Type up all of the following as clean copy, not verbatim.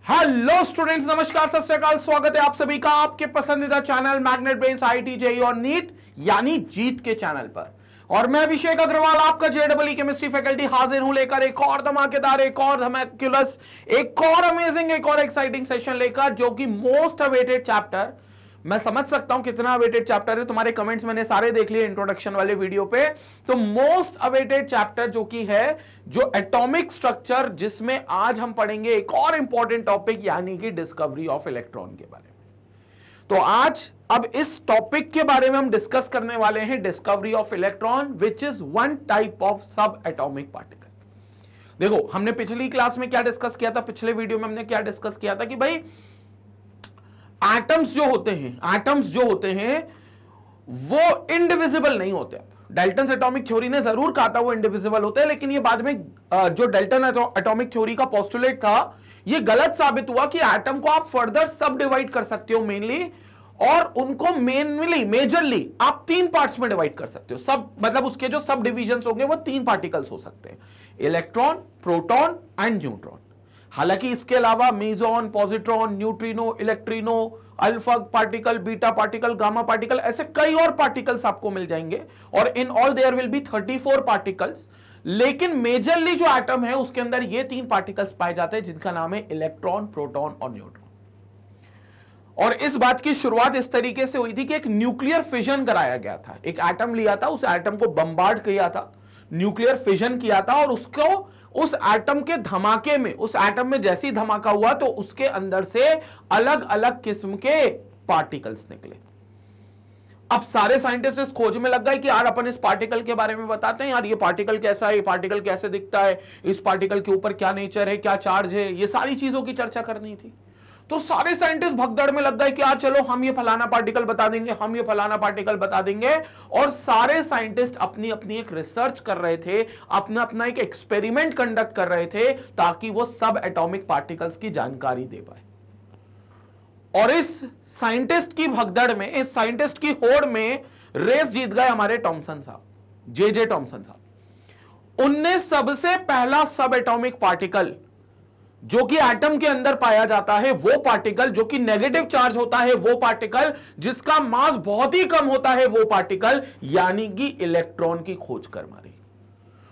Hello students, नमस्कार, सत श्री अकाल। स्वागत है आप सभी का आपके पसंदीदा channel magnet brains IT JEE और नीट यानी जीत के चैनल पर। और मैं अभिषेक अग्रवाल, आपका जेईई केमिस्ट्री फैकल्टी, हाजिर हूं लेकर एक और धमाकेदार, एक और धमाकेलस, एक और अमेजिंग, एक और एक्साइटिंग सेशन लेकर, जो कि मोस्ट अवेटेड चैप्टर, मैं समझ सकता हूं कितना अवेटेड चैप्टर है, तुम्हारे कमेंट्स मैंने सारे देख लिए इंट्रोडक्शन वाले वीडियो पे। तो मोस्ट अवेटेड चैप्टर जो कि है जो एटॉमिक स्ट्रक्चर, जिसमें आज हम पढ़ेंगे एक और इंपॉर्टेंट टॉपिक यानी कि डिस्कवरी ऑफ इलेक्ट्रॉन के बारे में। तो आज अब इस टॉपिक के बारे में हम डिस्कस करने वाले हैं, discovery of electron which is one type of सब एटॉमिक पार्टिकल। देखो, हमने पिछली क्लास में क्या डिस्कस किया था, पिछले वीडियो में हमने क्या डिस्कस किया था कि भाई एटम्स जो होते हैं वो इंडिविजिबल नहीं होते। डाल्टन एटॉमिक थ्योरी ने जरूर कहा था वो इंडिविजिबल होते हैं, लेकिन ये बाद में जो डाल्टन एटॉमिक थ्योरी का पोस्टुलेट था, ये गलत साबित हुआ कि एटम को आप फर्दर सब डिवाइड कर सकते हो मेनली, और उनको मेजरली आप तीन पार्ट्स में डिवाइड कर सकते हो। सब मतलब उसके जो सब डिविजन होंगे वो तीन पार्टिकल्स हो सकते हैं, इलेक्ट्रॉन, प्रोटॉन एंड न्यूट्रॉन। हालांकि इसके अलावा meson, positron, neutrino, electrino, alpha particle, beta particle, gamma particle, ऐसे कई और पार्टिकल्स आपको मिल जाएंगे, और in all there will be 34 particles. लेकिन मेजरली जो एटम है उसके अंदर ये तीन पार्टिकल्स पाए जाते हैं, जिनका नाम है इलेक्ट्रॉन, प्रोटॉन और न्यूट्रॉन। और इस बात की शुरुआत इस तरीके से हुई थी कि एक न्यूक्लियर फिजन कराया गया था। एक एटम लिया था, उस एटम को बम्बार्ड किया था, न्यूक्लियर फिजन किया था, और उसको उस एटम के धमाके में, उस एटम में जैसी धमाका हुआ तो उसके अंदर से अलग अलग किस्म के पार्टिकल्स निकले। अब सारे साइंटिस्ट इस खोज में लग गए कि यार अपन इस पार्टिकल के बारे में बताते हैं, यार ये पार्टिकल कैसा है, ये पार्टिकल कैसे दिखता है, इस पार्टिकल के ऊपर क्या नेचर है, क्या चार्ज है, ये सारी चीजों की चर्चा करनी थी। तो सारे साइंटिस्ट भगदड़ में लग गए कि यार चलो हम ये फलाना पार्टिकल बता देंगे, हम ये फलाना पार्टिकल बता देंगे। और सारे साइंटिस्ट अपनी अपनी एक रिसर्च कर रहे थे, अपना अपना एक एक्सपेरिमेंट कंडक्ट कर रहे थे, ताकि वो सब एटॉमिक पार्टिकल्स की जानकारी दे पाए। और इस साइंटिस्ट की भगदड़ में, इस साइंटिस्ट की होड़ में रेस जीत गए हमारे टॉमसन साहब, जे टॉमसन साहब। उनने सबसे पहला सब एटॉमिक पार्टिकल जो कि एटम के अंदर पाया जाता है, वो पार्टिकल जो कि नेगेटिव चार्ज होता है, वो पार्टिकल जिसका मास बहुत ही कम होता है, वो पार्टिकल यानी कि इलेक्ट्रॉन की खोज कर मारी।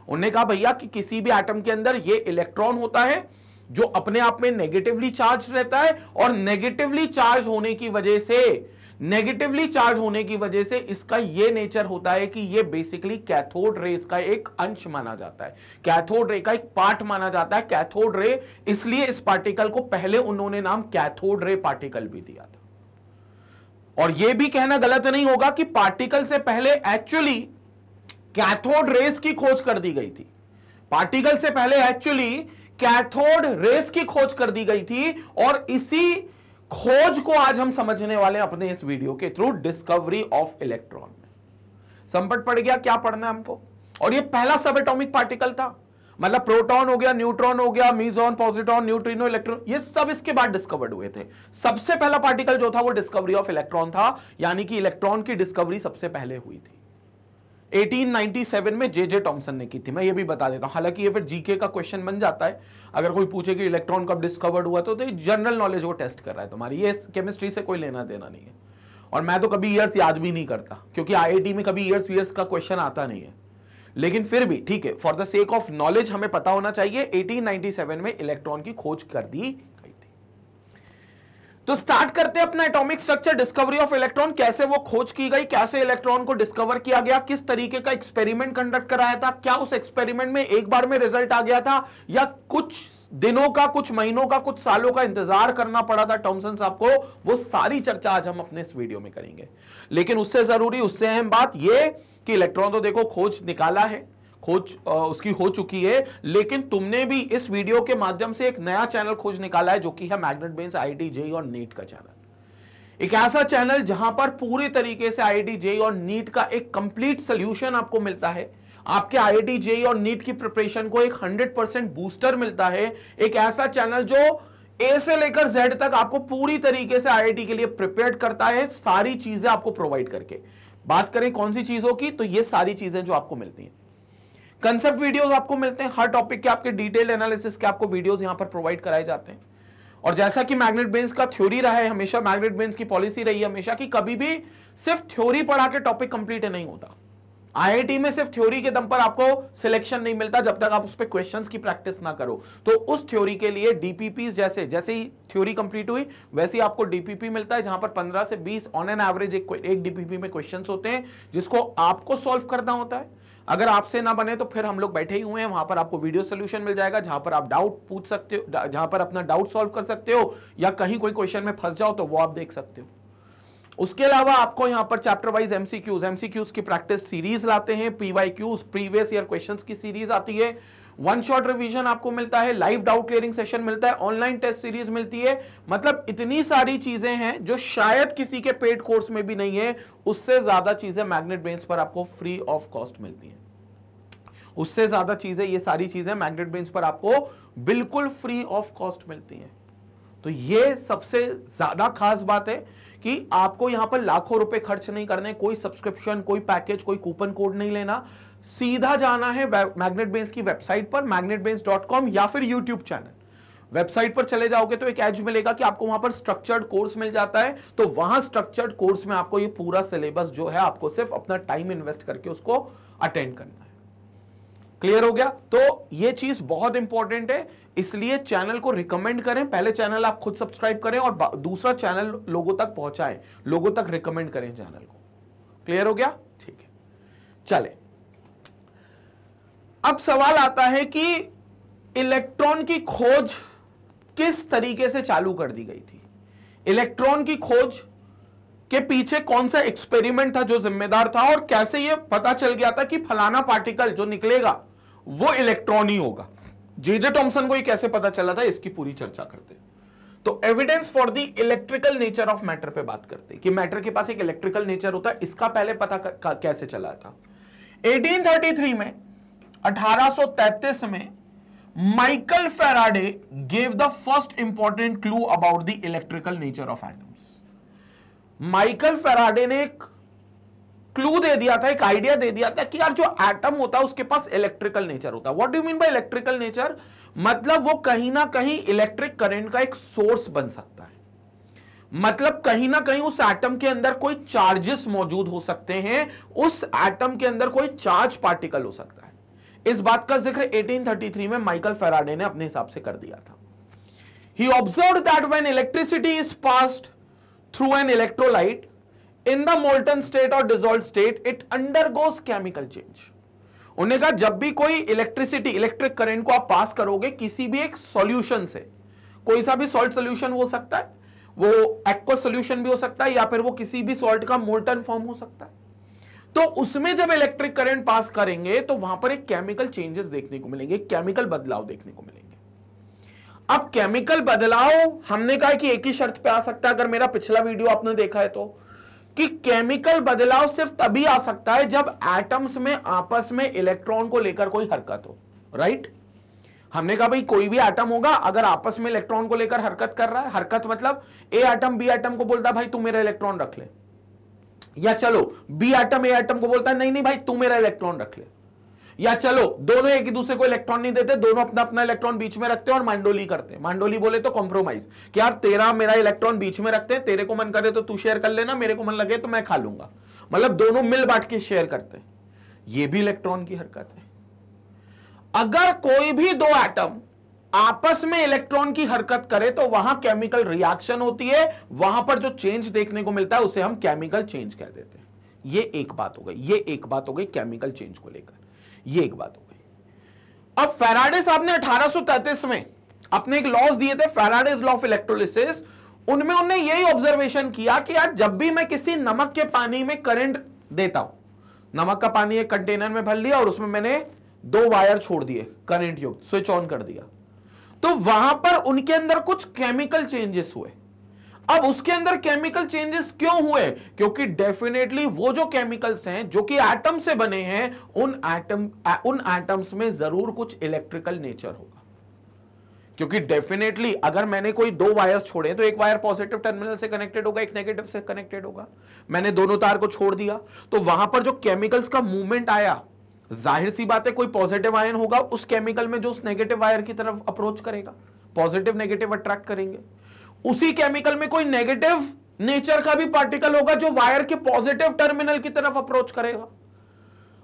उन्होंने कहा भैया कि किसी भी एटम के अंदर ये इलेक्ट्रॉन होता है जो अपने आप में नेगेटिवली चार्ज रहता है, और नेगेटिवली चार्ज होने की वजह से इसका ये नेचर होता है कि ये बेसिकली कैथोड रेस का एक अंश माना जाता है, कैथोड रे का एक पार्ट माना जाता है, कैथोड रे। इसलिए इस पार्टिकल को पहले उन्होंने नाम कैथोड रे पार्टिकल भी दिया था। और यह भी कहना गलत नहीं होगा कि पार्टिकल से पहले एक्चुअली कैथोड रेस की खोज कर दी गई थी। पार्टिकल से पहले एक्चुअली कैथोड रेस की खोज कर दी गई थी, और इसी खोज को आज हम समझने वाले हैं अपने इस वीडियो के थ्रू, डिस्कवरी ऑफ इलेक्ट्रॉन में। संपट पड़ गया क्या पढ़ना है हमको। और ये पहला सब एटॉमिक पार्टिकल था, मतलब प्रोटॉन हो गया, न्यूट्रॉन हो गया, मीजॉन, पॉजिट्रॉन, न्यूट्रिनो, इलेक्ट्रॉन, ये सब इसके बाद डिस्कवर्ड हुए थे। सबसे पहला पार्टिकल जो था वो डिस्कवरी ऑफ इलेक्ट्रॉन था, यानी कि इलेक्ट्रॉन की डिस्कवरी सबसे पहले हुई थी। 1897 में जे टॉमसन ने की थी। मैं ये भी बता देता हूं, हालांकि ये फिर जीके का क्वेश्चन बन जाता है। अगर कोई पूछे कि इलेक्ट्रॉन कब डिस्कवर्ड हुआ, तो जनरल नॉलेज वो टेस्ट कर रहा है तुम्हारी, ये केमिस्ट्री से कोई लेना देना नहीं है। और मैं तो कभी ईयर्स याद भी नहीं करता, क्योंकि आईआईटी में कभी ईयर्स का क्वेश्चन आता नहीं है। लेकिन फिर भी ठीक है, for the sake of knowledge हमें पता होना चाहिए 1897 में इलेक्ट्रॉन की खोज कर दी। तो स्टार्ट करते हैं अपना atomic structure, discovery of electron. कैसे वो खोज की गई, कैसे इलेक्ट्रॉन को डिस्कवर किया गया, किस तरीके का एक्सपेरिमेंट कंडक्ट कराया था, क्या उस एक्सपेरिमेंट में एक बार में रिजल्ट आ गया था, या कुछ दिनों का, कुछ महीनों का, कुछ सालों का इंतजार करना पड़ा था टॉमसन साहब को, वो सारी चर्चा आज हम अपने इस वीडियो में करेंगे। लेकिन उससे जरूरी, उससे अहम बात यह कि इलेक्ट्रॉन तो देखो खोज निकाला है, खोज उसकी हो चुकी है, लेकिन तुमने भी इस वीडियो के माध्यम से एक नया चैनल खोज निकाला है, जो कि है मैग्नेट ब्रेन्स आईआईटी जेईई और नीट का चैनल। एक ऐसा चैनल जहां पर पूरी तरीके से आईआईटी जेईई और नीट का एक कंप्लीट सोल्यूशन आपको मिलता है, आपके आईआईटी जेईई और नीट की प्रिपरेशन को एक 100% बूस्टर मिलता है। एक ऐसा चैनल जो ए से लेकर जेड तक आपको पूरी तरीके से आईआईटी के लिए प्रिपेयर करता है, सारी चीजें आपको प्रोवाइड करके। बात करें कौन सी चीजों की, तो ये सारी चीजें जो आपको मिलती हैं। कंसेप्ट वीडियोस आपको मिलते हैं, हर टॉपिक के आपके डिटेल एनालिसिस के आपको वीडियोस यहां पर प्रोवाइड कराए जाते हैं। और जैसा कि मैग्नेट बेन्स का थ्योरी रहा है हमेशा, मैग्नेट बेन्स की पॉलिसी रही है हमेशा कि कभी भी सिर्फ थ्योरी पढ़ा के टॉपिक कंप्लीट नहीं होता। आईआईटी में सिर्फ थ्योरी के दम पर आपको सिलेक्शन नहीं मिलता जब तक आप उस पर क्वेश्चंस की प्रैक्टिस ना करो। तो उस थ्योरी के लिए डीपीपी जैसे ही थ्योरी कंप्लीट हुई वैसे ही आपको डीपीपी मिलता है, जहां पर 15 से 20 ऑन एन एवरेज एक डीपीपी में क्वेश्चंस होते हैं जिसको आपको सॉल्व करना होता है। अगर आपसे ना बने तो फिर हम लोग बैठे ही हुए हैं, वहां पर आपको वीडियो सोल्यूशन मिल जाएगा जहां पर आप डाउट पूछ सकते हो, जहां पर अपना डाउट सॉल्व कर सकते हो, या कहीं कोई क्वेश्चन में फंस जाओ तो वो आप देख सकते हो। उसके अलावा आपको यहां पर चैप्टर वाइज एमसीक्यूज की प्रैक्टिस सीरीज लाते हैं, पीवाईक्यूज प्रीवियस ईयर क्वेश्चंस की सीरीज आती है, वन शॉट रिवीजन आपको मिलता है, लाइव डाउट क्लियरिंग सेशन मिलता है, ऑनलाइन टेस्ट सीरीज मिलती है। मतलब इतनी सारी चीजें हैं जो शायद किसी के पेड कोर्स में भी नहीं है। उससे ज्यादा चीजें मैग्नेट बेन्स पर आपको फ्री ऑफ कॉस्ट मिलती हैं। उससे ज्यादा चीजें, ये सारी चीजें मैग्नेट बेन्स पर आपको बिल्कुल फ्री ऑफ कॉस्ट मिलती हैं। तो ये सबसे ज्यादा खास बात है कि आपको यहां पर लाखों रुपए खर्च नहीं करने, कोई सब्सक्रिप्शन, कोई पैकेज, कोई कूपन कोड नहीं लेना, सीधा जाना है मैग्नेट बेन्स की वेबसाइट पर magnetbens.com या फिर यूट्यूब चैनल। वेबसाइट पर चले जाओगे तो एक एज मिलेगा कि आपको वहां पर स्ट्रक्चर्ड कोर्स मिल जाता है। तो वहां स्ट्रक्चर्ड कोर्स में आपको ये पूरा सिलेबस जो है आपको सिर्फ अपना टाइम इन्वेस्ट करके उसको अटेंड करना है। क्लियर हो गया? तो ये चीज बहुत इंपॉर्टेंट है, इसलिए चैनल को रिकमेंड करें। पहले चैनल आप खुद सब्सक्राइब करें और दूसरा चैनल लोगों तक पहुंचाएं, लोगों तक रिकमेंड करें चैनल को। क्लियर हो गया? ठीक है, चले अब सवाल आता है कि इलेक्ट्रॉन की खोज किस तरीके से चालू कर दी गई थी। इलेक्ट्रॉन की खोज के पीछे कौन सा एक्सपेरिमेंट था जो जिम्मेदार था, और कैसे यह पता चल गया था कि फलाना पार्टिकल जो निकलेगा वो इलेक्ट्रॉन ही होगा। जे थॉमसन को ये कैसे पता चला था, इसकी पूरी चर्चा करते। तो evidence for the electrical nature of matter पे बात करते कि मैटर के पास एक इलेक्ट्रिकल नेचर होता है, इसका पहले पता कैसे चला था। 1833 में 1833 में Michael Faraday gave the first important clue about the electrical nature of atoms. Michael Faraday ने एक क्लू दे दिया था, एक आइडिया दे दिया था कि यार जो एटम होता है उसके पास इलेक्ट्रिकल नेचर होता है। What do you mean by electrical nature? मतलब वो कहीं ना कहीं इलेक्ट्रिक करंट का एक सोर्स बन सकता है। मतलब कहीं ना कहीं उस एटम के अंदर कोई चार्जेस मौजूद हो सकते हैं, उस एटम के अंदर कोई चार्ज पार्टिकल हो सकता है। इस बात का जिक्र 1833 में माइकल फैराडे ने अपने हिसाब से कर दिया था। He observed that when electricity is passed through an electrolyte in the molten state or dissolved state, it undergoes chemical change. उन्होंने कहा जब भी कोई इलेक्ट्रिक करंट को आप पास करोगे किसी भी एक सॉल्यूशन से, कोई सा भी सॉल्ट सॉल्यूशन हो सकता है, वो एक्वस सॉल्यूशन भी हो सकता है, या फिर वो किसी भी सॉल्ट का मोल्टन फॉर्म हो सकता है, तो उसमें जब इलेक्ट्रिक करंट पास करेंगे तो वहां पर एक केमिकल चेंजेस देखने को मिलेंगे, केमिकल बदलाव देखने को मिलेंगे। अब केमिकल बदलाव हमने कहा कि एक ही शर्त पे आ सकता है, अगर मेरा पिछला वीडियो आपने देखा है तो, कि केमिकल बदलाव सिर्फ तभी आ सकता है जब एटम्स में आपस में इलेक्ट्रॉन को लेकर कोई हरकत हो। राइट? हमने कहा भाई कोई भी एटम होगा अगर आपस में इलेक्ट्रॉन को लेकर हरकत कर रहा है, हरकत मतलब ए एटम बी एटम को बोलता है भाई तू मेरा इलेक्ट्रॉन रख ले, या चलो बी एटम ए एटम को बोलता है नहीं नहीं भाई तू मेरा इलेक्ट्रॉन रख ले, या चलो दोनों एक दूसरे को इलेक्ट्रॉन नहीं देते, दोनों अपना अपना इलेक्ट्रॉन बीच में रखते हैं और मांडोली करते हैं। मांडोली बोले तो कॉम्प्रोमाइज कि यार तेरा मेरा इलेक्ट्रॉन बीच में रखते हैं, तेरे को मन करे तो तू शेयर कर लेना, मेरे को मन लगे तो मैं खा लूंगा। मतलब दोनों मिल बांट के शेयर करते हैं। यह भी इलेक्ट्रॉन की हरकत है। अगर कोई भी दो एटम आपस में इलेक्ट्रॉन की हरकत करे तो वहां केमिकल रिएक्शन होती है, वहां पर जो चेंज देखने को मिलता है उसे हम केमिकल चेंज कह देते हैं। ये एक बात हो गई, ये एक बात हो गई केमिकल चेंज को लेकर, ये एक बात हो गई। अब फैराडे साहब ने 1833 में अपने एक लॉज दिए थे, फैराडेज लॉ ऑफ इलेक्ट्रोलिसिस। उनमें उन्होंने यही ऑब्जर्वेशन किया कि यार जब भी मैं किसी नमक के पानी में करंट देता हूं, नमक का पानी एक कंटेनर में भर लिया और उसमें मैंने 2 वायर छोड़ दिए करंट युक्त, स्विच ऑन कर दिया, तो वहां पर उनके अंदर कुछ केमिकल चेंजेस हुए। अब उसके अंदर केमिकल चेंजेस क्यों हुए? क्योंकि डेफिनेटली वो जो केमिकल्स हैं जो कि एटम से बने हैं, उन एटम्स में जरूर कुछ इलेक्ट्रिकल नेचर होगा। क्योंकि डेफिनेटली अगर मैंने कोई 2 वायर्स छोड़े तो एक वायर पॉजिटिव टर्मिनल से कनेक्टेड होगा, एक नेगेटिव से कनेक्टेड होगा। मैंने दोनों तार को छोड़ दिया तो वहां पर जो केमिकल्स का मूवमेंट आया, जाहिर सी बात है कोई पॉजिटिव आयन होगा उस केमिकल में जो उस नेगेटिव वायर की तरफ अप्रोच करेगा। पॉजिटिव नेगेटिव अट्रैक्ट करेंगे। उसी केमिकल में कोई नेगेटिव नेचर का भी पार्टिकल होगा जो वायर के पॉजिटिव टर्मिनल की तरफ अप्रोच करेगा।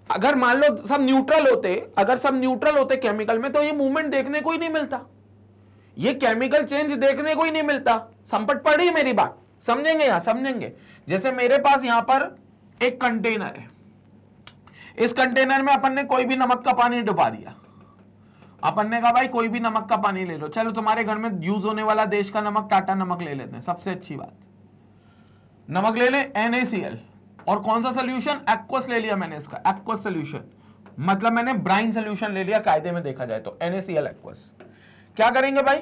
अगर मान लो सब न्यूट्रल होते, अगर सब न्यूट्रल होते केमिकल में, तो ये मूवमेंट देखने को ही नहीं मिलता, ये केमिकल चेंज देखने को ही नहीं मिलता। संपट पड़ी मेरी बात, समझेंगे? यहां समझेंगे। जैसे मेरे पास यहां पर एक कंटेनर है, इस कंटेनर में अपन ने कोई भी नमक का पानी डुबा दिया। अपन ने कहा भाई कोई भी नमक का पानी ले लो, चलो तुम्हारे घर में यूज होने वाला देश का नमक टाटा नमक ले लेते हैं, सबसे अच्छी बात। नमक ले लें NaCl, और कौन सा सोल्यूशन? एक्वस ले लिया मैंने, इसका एक्वस सोल्यूशन, मतलब मैंने ब्राइन सोल्यूशन ले लिया कायदे में देखा जाए तो, NaCl एक्वस। क्या करेंगे भाई,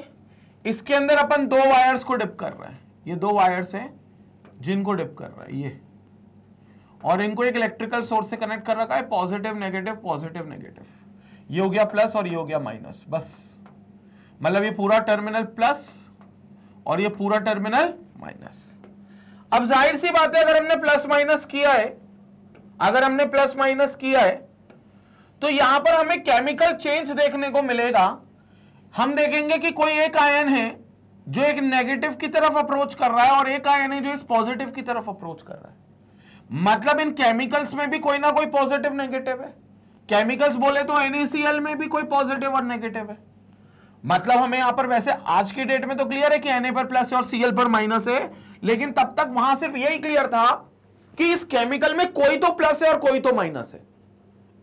इसके अंदर अपन दो वायर्स को डिप कर रहे हैं, ये दो वायर्स हैं जिनको डिप कर रहा है ये, और इनको एक इलेक्ट्रिकल सोर्स से कनेक्ट कर रखा है, पॉजिटिव नेगेटिव पॉजिटिव नेगेटिव, ये हो गया प्लस और ये हो गया माइनस, बस। मतलब ये पूरा टर्मिनल प्लस और ये पूरा टर्मिनल माइनस। अब जाहिर सी बात है, अगर हमने प्लस माइनस किया है, अगर हमने प्लस माइनस किया है, तो यहां पर हमें केमिकल चेंज देखने को मिलेगा। हम देखेंगे कि कोई एक आयन है जो एक नेगेटिव की तरफ अप्रोच कर रहा है और एक आयन है जो इस पॉजिटिव की तरफ अप्रोच कर रहा है। मतलब इन केमिकल्स में भी कोई ना कोई पॉजिटिव नेगेटिव है। केमिकल्स बोले तो NaCl में भी कोई पॉजिटिव और नेगेटिव है। मतलब हमें यहां पर वैसे आज की डेट में तो क्लियर है कि Na पर प्लस है और Cl पर माइनस है, लेकिन तब तक वहां सिर्फ यही क्लियर था कि इस केमिकल में कोई तो प्लस है और कोई तो माइनस है।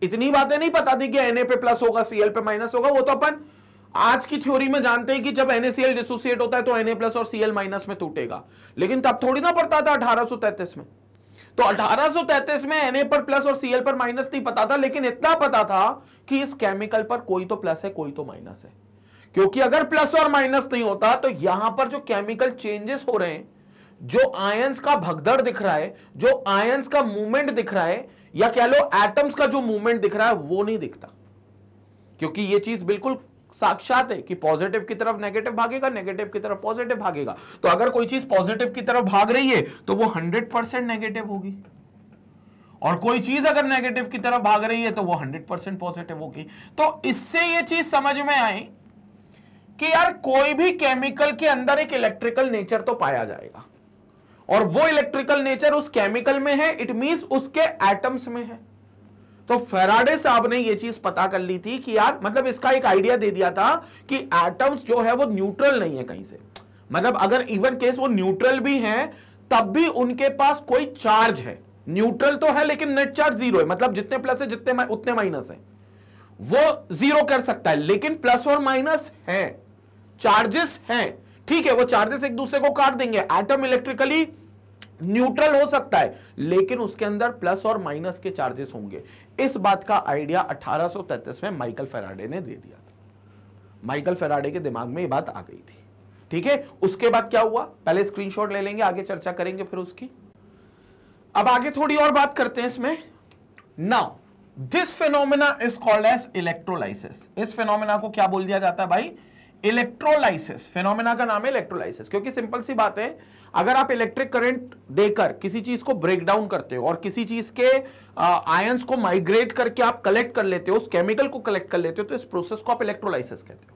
इतनी बातें नहीं पता थी कि Na पे प्लस होगा Cl पे माइनस होगा। वो तो अपन आज की थ्योरी में जानते हैं कि जब NaCl डिसोसिएट होता है तो Na प्लस और Cl माइनस में टूटेगा, लेकिन तब थोड़ी ना पड़ता था 1833 में। तो 1833 में Na पर प्लस और Cl पर माइनस नहीं पता था, लेकिन इतना पता था कि इस केमिकल पर कोई तो प्लस है कोई तो माइनस है। क्योंकि अगर प्लस और माइनस नहीं होता तो यहां पर जो केमिकल चेंजेस हो रहे हैं, जो आयंस का भगदड़ दिख रहा है, जो आयंस का मूवमेंट दिख रहा है, या कह लो एटम्स का जो मूवमेंट दिख रहा है, वो नहीं दिखता। क्योंकि ये चीज बिल्कुल साक्षात है कि पॉजिटिव की तरफ नेगेटिव भागेगा, नेगेटिव की तरफ पॉजिटिव भागेगा। तो अगर कोई चीज पॉजिटिव की तरफ भाग रही है तो वो 100% नेगेटिव होगी, और कोई चीज अगर नेगेटिव की तरफ भाग रही है तो वो 100% पॉजिटिव होगी। तो इससे ये चीज समझ में आई कि यार कोई भी केमिकल के अंदर एक इलेक्ट्रिकल नेचर तो पाया जाएगा, और वो इलेक्ट्रिकल नेचर उस केमिकल में है, इट मींस उसके एटम्स में है। तो फैराडे साहब ने ये चीज पता कर ली थी कि यार, मतलब इसका एक आइडिया दे दिया था कि एटम्स जो है वो न्यूट्रल नहीं है कहीं से। मतलब अगर इवन केस वो न्यूट्रल भी हैं तब भी उनके पास कोई चार्ज है। न्यूट्रल तो है लेकिन नेट चार्ज जीरो है, मतलब जितने प्लस है जितने उतने माइनस है, वो जीरो कर सकता है, लेकिन प्लस और माइनस है, चार्जेस हैं। ठीक है, वो चार्जेस एक दूसरे को काट देंगे। एटम इलेक्ट्रिकली न्यूट्रल हो सकता है लेकिन उसके अंदर प्लस और माइनस के चार्जेस होंगे। इस बात का आइडिया 1833 में माइकल फैराडे ने दे दिया था। माइकल फैराडे के दिमाग में ये बात आ गई थी। ठीक है, उसके बाद क्या हुआ, पहले स्क्रीनशॉट ले लेंगे, आगे चर्चा करेंगे फिर उसकी। अब आगे थोड़ी और बात करते हैं इसमें। Now this phenomena is called as electrolysis. इस फिनोमेना को क्या बोल दिया जाता है भाई? इलेक्ट्रोलाइसिस। फिनोमेना का नाम है इलेक्ट्रोलाइसिस, क्योंकि सिंपल सी बात है, अगर आप इलेक्ट्रिक करंट देकर किसी चीज को ब्रेक डाउन करते हो और किसी चीज के आयंस को माइग्रेट करके आप कलेक्ट कर लेते हो, उस केमिकल को कलेक्ट कर लेते हो, तो इस प्रोसेस को आप इलेक्ट्रोलाइसिस कहते हो।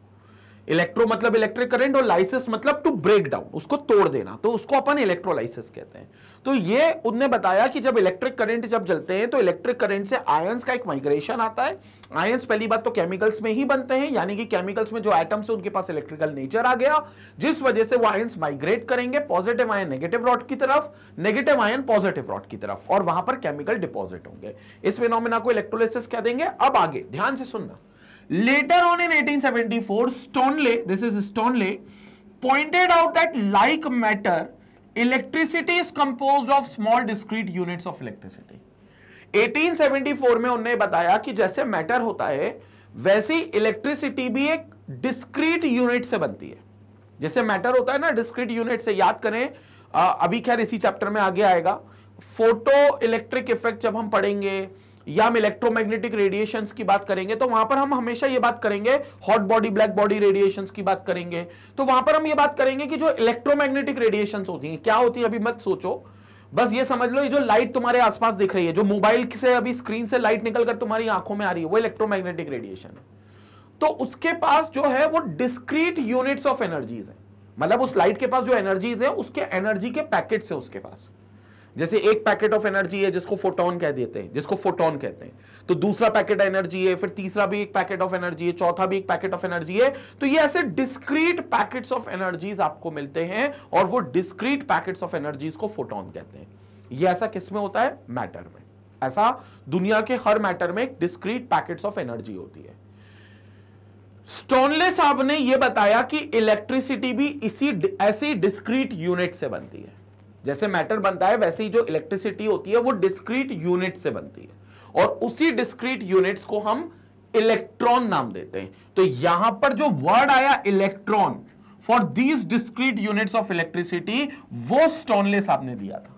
इलेक्ट्रो मतलब इलेक्ट्रिक करंट और लाइसिस मतलब टू ब्रेक डाउन, उसको तोड़ देना, तो उसको अपन इलेक्ट्रोलाइसिस कहते हैं। तो ये उनने बताया कि जब इलेक्ट्रिक करंट जब चलते हैं तो इलेक्ट्रिक करंट से आयंस का एक माइग्रेशन आता है। आयंस पहली बात तो केमिकल्स में ही बनते हैं, यानी कि केमिकल्स में जो एटम्स है उनके पास इलेक्ट्रिकल नेचर आ गया, जिस वजह से वो आयंस माइग्रेट करेंगे, पॉजिटिव आयन नेगेटिव रॉड की तरफ, नेगेटिव आयन पॉजिटिव रॉड की तरफ, और वहां पर केमिकल डिपॉजिट होंगे। इस फिनोमेना को इलेक्ट्रोलाइसिस कह देंगे। अब आगे ध्यान से सुनना। Later on in 1874, Stoneley pointed out that like matter, electricity is composed of small discrete units of electricity. 1874 में उन्होंने बताया कि जैसे मैटर होता है वैसे इलेक्ट्रिसिटी भी एक डिस्क्रीट यूनिट से बनती है। जैसे मैटर होता है ना डिस्क्रीट यूनिट से, याद करें अभी खैर इसी चैप्टर में आगे आएगा, फोटो इलेक्ट्रिक इफेक्ट जब हम पढ़ेंगे या हम इलेक्ट्रोमैग्नेटिक रेडिएशंस की बात करेंगे तो वहां पर हम हमेशा ये बात करेंगे, hot body black body radiations की बात करेंगे तो वहां पर हम ये बात करेंगे कि जो इलेक्ट्रोमैग्नेटिक रेडिएशंस होती हैं क्या होती है, अभी मत सोचो, बस ये समझ लो, ये जो लाइट तुम्हारे आसपास दिख रही है, जो मोबाइल से अभी स्क्रीन से लाइट निकल कर तुम्हारी आंखों में आ रही है, वो इलेक्ट्रोमैग्नेटिक रेडिएशन है। तो उसके पास जो है वो डिस्क्रीट यूनिट्स ऑफ एनर्जीज है, मतलब उस लाइट के पास जो एनर्जीज है उसके एनर्जी के पैकेट्स है उसके पास। जैसे एक पैकेट ऑफ एनर्जी है जिसको फोटोन कह देते हैं, जिसको फोटोन कहते हैं, तो दूसरा पैकेट एनर्जी है, फिर तीसरा भी एक पैकेट ऑफ एनर्जी है, चौथा भी एक पैकेट ऑफ एनर्जी है। तो ये ऐसे डिस्क्रीट पैकेट्स ऑफ एनर्जीज आपको मिलते हैं और वो डिस्क्रीट पैकेट्स ऑफ एनर्जीज को फोटोन कहते हैं। ये ऐसा किस में होता है? मैटर में। ऐसा दुनिया के हर मैटर में एक डिस्क्रीट पैकेट्स ऑफ एनर्जी होती है। स्टोनले साहब ने यह बताया कि इलेक्ट्रिसिटी भी ऐसी डिस्क्रीट यूनिट से बनती है। जैसे मैटर बनता है वैसे ही जो इलेक्ट्रिसिटी होती है वो डिस्क्रीट यूनिट से बनती है और उसी डिस्क्रीट यूनिट्स को हम इलेक्ट्रॉन नाम देते हैं। तो यहां पर जो वर्ड आया electron for these discrete units of electricity, वो स्टोनले साहब ने दिया था।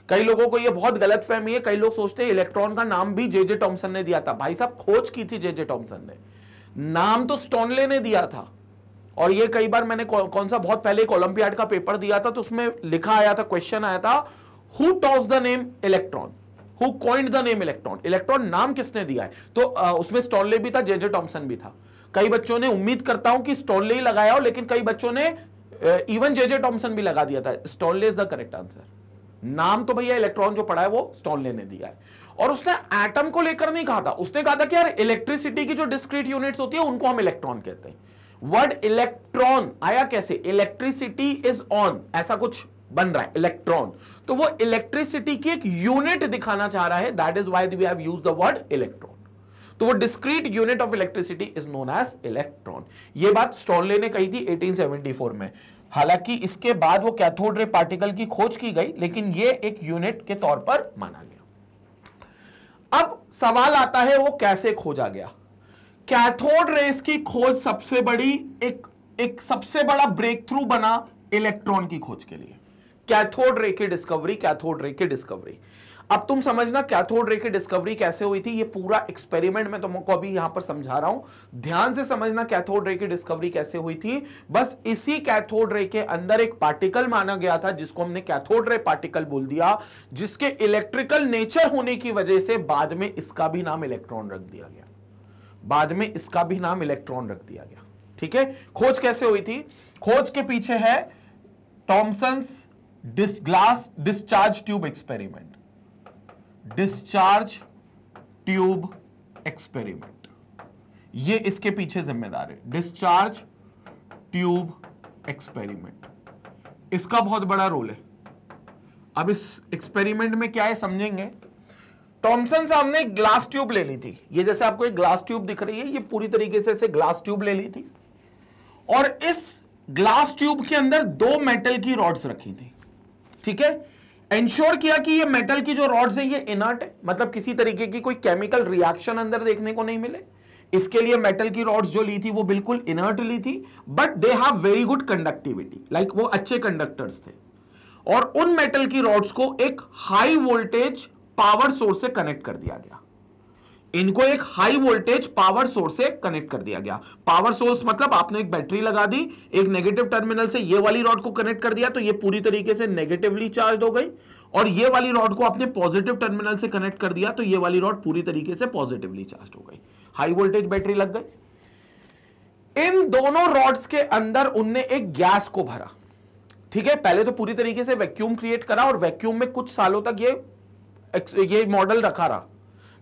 कई लोगों को यह बहुत गलतफहमी है, कई लोग सोचते हैं इलेक्ट्रॉन का नाम भी जे जे थॉमसन ने दिया था। भाई साहब खोज की थी जे जे थॉमसन ने, नाम तो स्टोनले ने दिया था। और ये कई बार मैंने कौन सा बहुत पहले एक ओलंपियाड का पेपर दिया था तो उसमें लिखा आया था, क्वेश्चन आया था, who toss the name electron, who coined the name electron, electron नाम किसने दिया है? तो उसमें स्टोनले भी था, जे जे थॉमसन भी था। कई बच्चों ने, उम्मीद करता हूं कि स्टोनले ही लगाया हो, लेकिन कई बच्चों ने इवन जे जे थॉमसन भी लगा दिया था। स्टोनले इज द करेक्ट आंसर। नाम तो भैया इलेक्ट्रॉन जो पढ़ा है वो स्टोनले ने दिया है। और उसने एटम को लेकर नहीं कहा था, उसने कहा था कि यार इलेक्ट्रिसिटी की जो डिस्क्रीट यूनिट्स होती है उनको हम इलेक्ट्रॉन कहते हैं। वर्ड इलेक्ट्रॉन आया कैसे? इलेक्ट्रिसिटी इज ऑन, ऐसा कुछ बन रहा है इलेक्ट्रॉन, तो वो इलेक्ट्रिसिटी की एक यूनिट दिखाना चाह रहा है, that is why we have used the word electron. तो वो discrete unit of electricity is known as electron. ये बात स्टोनले ने कही थी 1874 में। हालांकि इसके बाद वो कैथोड रे पार्टिकल की खोज की गई, लेकिन ये एक यूनिट के तौर पर माना गया। अब सवाल आता है वो कैसे खोजा गया? कैथोड रेस की खोज सबसे बड़ी एक सबसे बड़ा ब्रेक थ्रू बना इलेक्ट्रॉन की खोज के लिए। कैथोड रे की डिस्कवरी, कैथोड रे की डिस्कवरी। अब तुम समझना कैथोड रे की डिस्कवरी कैसे हुई थी। ये पूरा एक्सपेरिमेंट मैं तुमको अभी यहां पर समझा रहा हूं, ध्यान से समझना कैथोड रे की डिस्कवरी कैसे हुई थी। बस इसी कैथोड रे के अंदर एक पार्टिकल माना गया था जिसको हमने कैथोड रे पार्टिकल बोल दिया, जिसके इलेक्ट्रिकल नेचर होने की वजह से बाद में इसका भी नाम इलेक्ट्रॉन रख दिया गया। बाद में इसका भी नाम इलेक्ट्रॉन रख दिया गया। ठीक है, खोज कैसे हुई थी? खोज के पीछे है Thomson's glass discharge tube experiment. Discharge tube experiment, ये इसके पीछे जिम्मेदार है। डिस्चार्ज ट्यूब एक्सपेरिमेंट, इसका बहुत बड़ा रोल है। अब इस एक्सपेरिमेंट में क्या है समझेंगे। थॉमसन साहब ने ग्लास ट्यूब ले ली थी, ये जैसे आपको एक ग्लास ट्यूब दिख रही है, ये पूरी तरीके से ऐसे ग्लास ट्यूब ले ली थी और इस ग्लास ट्यूब के अंदर दो मेटल की रॉड्स रखी थी। ठीक है, इंश्योर किया कि ये मेटल की जो रॉड्स है ये इनर्ट है, मतलब किसी तरीके की कोई केमिकल रिएक्शन अंदर देखने को नहीं मिले। इसके लिए मेटल की रॉड्स जो ली थी वो बिल्कुल इनर्ट ली थी, but they have very good conductivity, like वो अच्छे कंडक्टर्स थे। और उन मेटल की रॉड्स को एक हाई वोल्टेज पावर सोर्स से कनेक्ट कर दिया गया। इनको एक हाई वोल्टेज पावर सोर्स से कनेक्ट कर दिया गया। पावर सोर्स मतलब आपने एक बैटरी लगा दी, एक नेगेटिव टर्मिनल से ये वाली रॉड को कनेक्ट कर दिया तो ये पूरी तरीके से नेगेटिवली चार्ज हो गई, और ये वाली रॉड को आपने पॉजिटिव टर्मिनल से कनेक्ट कर दिया तो ये वाली रॉड पूरी तरीके से पॉजिटिवली चार्ज हो गई, हाई वोल्टेज बैटरी लग गई। इन दोनों रॉड्स के अंदर उनने एक गैस को भरा। ठीक है, पहले तो पूरी तरीके से वैक्यूम क्रिएट करा और वैक्यूम में कुछ सालों तक ये मॉडल रखा रहा,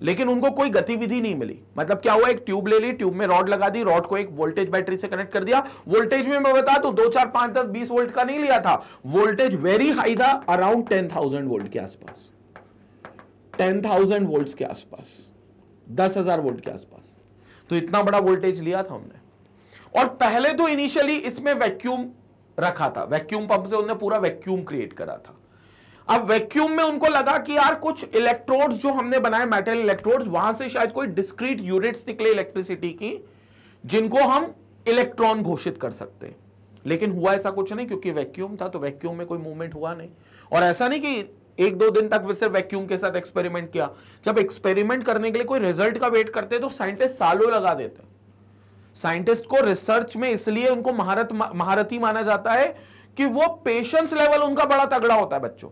लेकिन उनको कोई गतिविधि नहीं मिली। मतलब क्या हुआ, एक ट्यूब ले ली, ट्यूब में रॉड लगा दी, रॉड को एक वोल्टेज बैटरी से कनेक्ट कर दिया। वोल्टेज में मैं बता दूं 2, 4, 5, 10, 20 वोल्ट का नहीं लिया था, वोल्टेज वेरी हाई था, अराउंड 10,000 वोल्ट के आसपास, 10,000 वोल्ट के आसपास, 10,000 वोल्ट के आसपास। तो इतना बड़ा वोल्टेज लिया था हमने। और पहले तो इनिशियली इसमें वैक्यूम रखा था, वैक्यूम पंप से उन्होंने पूरा वैक्यूम क्रिएट करा था। अब वैक्यूम में उनको लगा कि यार कुछ इलेक्ट्रोड्स जो हमने बनाए, मेटल इलेक्ट्रोड्स, वहां से शायद कोई डिस्क्रीट यूनिट्स निकले इलेक्ट्रिसिटी की जिनको हम इलेक्ट्रॉन घोषित कर सकते हैं। लेकिन हुआ ऐसा कुछ नहीं, क्योंकि वैक्यूम था तो वैक्यूम में कोई मूवमेंट हुआ नहीं। और ऐसा नहीं कि 1-2 दिन तक सिर्फ वैक्यूम के साथ एक्सपेरिमेंट किया। जब एक्सपेरिमेंट करने के लिए कोई रिजल्ट का वेट करते तो साइंटिस्ट सालों लगा देते। साइंटिस्ट को रिसर्च में इसलिए उनको महारथी माना जाता है कि वो पेशेंस लेवल उनका बड़ा तगड़ा होता है। बच्चों,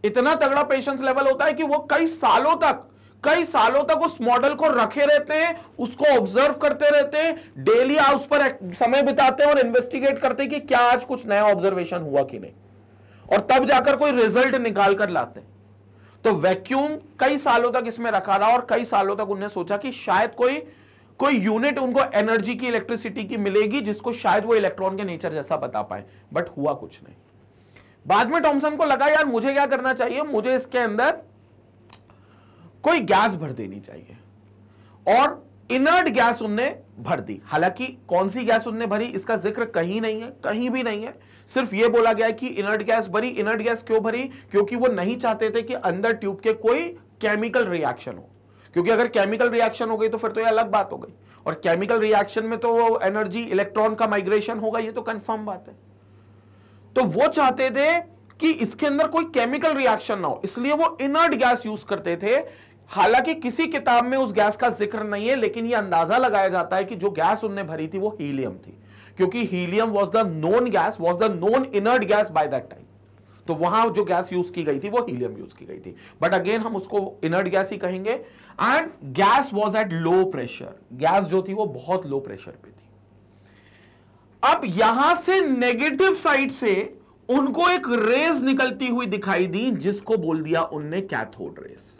इतना तगड़ा पेशेंस लेवल होता है कि वो कई सालों तक कई सालों तक उस मॉडल को रखे रहते हैं, उसको ऑब्जर्व करते रहते हैं, डेली उस पर समय बिताते हैं और इन्वेस्टिगेट करते हैं कि क्या आज कुछ नया ऑब्जर्वेशन हुआ कि नहीं, और तब जाकर कोई रिजल्ट निकाल कर लाते हैं। तो वैक्यूम कई सालों तक इसमें रखा रहा और कई सालों तक उन्होंने सोचा कि शायद कोई यूनिट उनको एनर्जी की, इलेक्ट्रिसिटी की मिलेगी जिसको शायद वो इलेक्ट्रॉन के नेचर जैसा बता पाए, बट हुआ कुछ नहीं। बाद में थॉमसन को लगा यार मुझे क्या करना चाहिए, मुझे इसके अंदर कोई गैस भर देनी चाहिए, और इनर्ट गैस उनने भर दी। हालांकि कौन सी गैस उनने भरी इसका जिक्र कहीं नहीं है, कहीं भी नहीं है, सिर्फ यह बोला गया है कि इनर्ट गैस भरी। इनर्ट गैस क्यों भरी? क्योंकि वो नहीं चाहते थे कि अंदर ट्यूब के कोई केमिकल रिएक्शन हो, क्योंकि अगर केमिकल रिएक्शन हो गई तो फिर तो यह अलग बात हो गई, और केमिकल रिएक्शन में तो वो एनर्जी, इलेक्ट्रॉन का माइग्रेशन होगा, ये तो कंफर्म बात है। तो वो चाहते थे कि इसके अंदर कोई केमिकल रिएक्शन ना हो, इसलिए वो इनर्ट गैस यूज करते थे। हालांकि किसी किताब में उस गैस का जिक्र नहीं है, लेकिन यह अंदाजा लगाया जाता है कि जो गैस उनने भरी थी वो हीलियम थी, क्योंकि helium was the known gas, was the known inert gas by that time. तो वहां जो गैस यूज की गई थी वो हीलियम यूज की गई थी, बट अगेन हम उसको इनर्ट गैस ही कहेंगे। And gas was at low pressure, gas जो थी वो बहुत लो प्रेशर पे थी। अब यहां से नेगेटिव साइड से उनको एक रेज निकलती हुई दिखाई दी, जिसको बोल दिया उनने कैथोड रेज।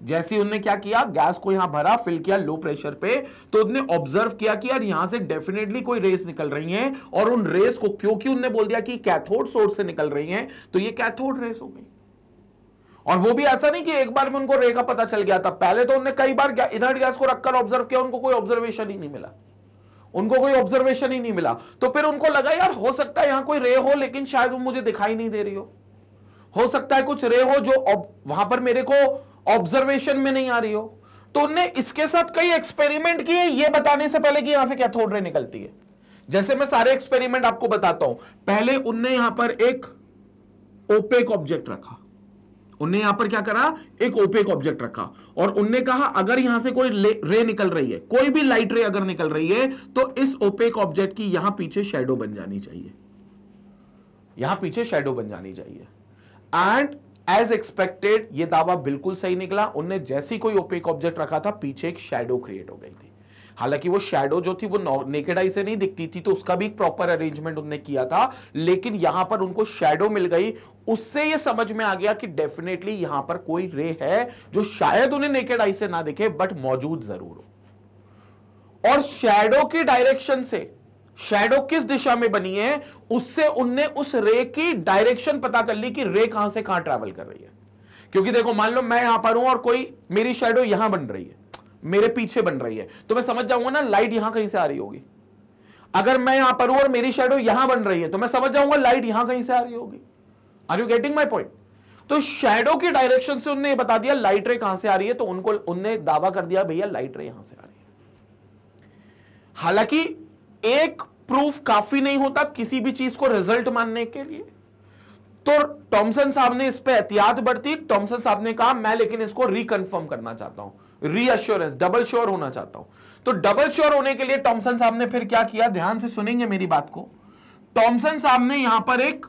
जैसे उनने क्या किया, गैस को यहां भरा, फिल किया लो प्रेशर पे, तो उनने ऑब्जर्व किया कि यार यहां से डेफिनेटली कोई रेस निकल रही हैं, और उन रेस को क्योंकि उनने बोल दिया कि कैथोड सोर्स से निकल रही हैं, तो ये कैथोड रेस हो गई। और वो भी ऐसा नहीं कि एक बार में उनको रे का पता चल गया था, पहले तो उन्होंने कई बार इनर्ट गैस को रखकर ऑब्जर्व किया, उनको कोई ऑब्जर्वेशन ही नहीं मिला, उनको कोई ऑब्जर्वेशन ही नहीं मिला। तो फिर उनको लगा यार हो सकता है यहां कोई रे हो, लेकिन शायद वो मुझे दिखाई नहीं दे रही हो सकता है कुछ रे हो जो वहां पर मेरे को ऑब्जर्वेशन में नहीं आ रही हो। तो उन्होंने इसके साथ कई एक्सपेरिमेंट किए, ये बताने से पहले कि यहां से कैथोड रे निकलती है। जैसे मैं सारे एक्सपेरिमेंट आपको बताता हूं। पहले उनने यहां पर एक ओपेक ऑब्जेक्ट रखा, उनने यहां पर क्या करा, एक ओपेक ऑब्जेक्ट रखा, और उनने कहा अगर यहां से कोई रे निकल रही है, कोई भी लाइट रे अगर निकल रही है, तो इस ओपेक ऑब्जेक्ट की यहां पीछे शैडो बन जानी चाहिए, यहां पीछे शैडो बन जानी चाहिए। एंड एज एक्सपेक्टेड ये दावा बिल्कुल सही निकला। उनने जैसी कोई ओपेक ऑब्जेक्ट रखा था, पीछे एक शैडो क्रिएट हो गई थी। हालांकि वो शैडो जो थी वो नेकेड आई से नहीं दिखती थी, तो उसका भी एक प्रॉपर अरेंजमेंट उन्होंने किया था, लेकिन यहां पर उनको शैडो मिल गई। उससे ये समझ में आ गया कि डेफिनेटली यहां पर कोई रे है जो शायद उन्हें नेकेड आई से ना दिखे, बट मौजूद जरूर हो। और शैडो की डायरेक्शन से, शैडो किस दिशा में बनी है, उससे उनने उस रे की डायरेक्शन पता कर ली कि रे कहां से कहां ट्रैवल कर रही है। क्योंकि देखो मान लो मैं यहां पर हूं और कोई मेरी शैडो यहां बन रही है, मेरे पीछे बन रही है, तो मैं समझ जाऊंगा ना लाइट यहां कहीं से आ रही होगी। अगर मैं यहां पर हूं और मेरी शैडो यहां बन रही है, तो मैं समझ जाऊंगा लाइट यहां कहीं से आ रही होगी। Are you getting my point? तो शैडो की डायरेक्शन से उन्होंने बता दिया लाइट रे कहां से आ रही है, तो उनने दावा कर दिया भैया लाइट रे यहां से आ रही है। हालांकि एक प्रूफ काफी नहीं होता किसी भी चीज को रिजल्ट मानने के लिए, तो थॉमसन साहब ने इस पे एहतियात बरती। थॉमसन साहब ने कहा मैं लेकिन इसको रिकंफर्म करना चाहता हूं, रीअश्योरेंस, डबल श्योर होना चाहता हूं। तो डबल श्योर होने के लिए थॉमसन साहब ने फिर क्या किया, ध्यान से सुनेंगे मेरी बात को। थॉमसन साहब ने यहां पर एक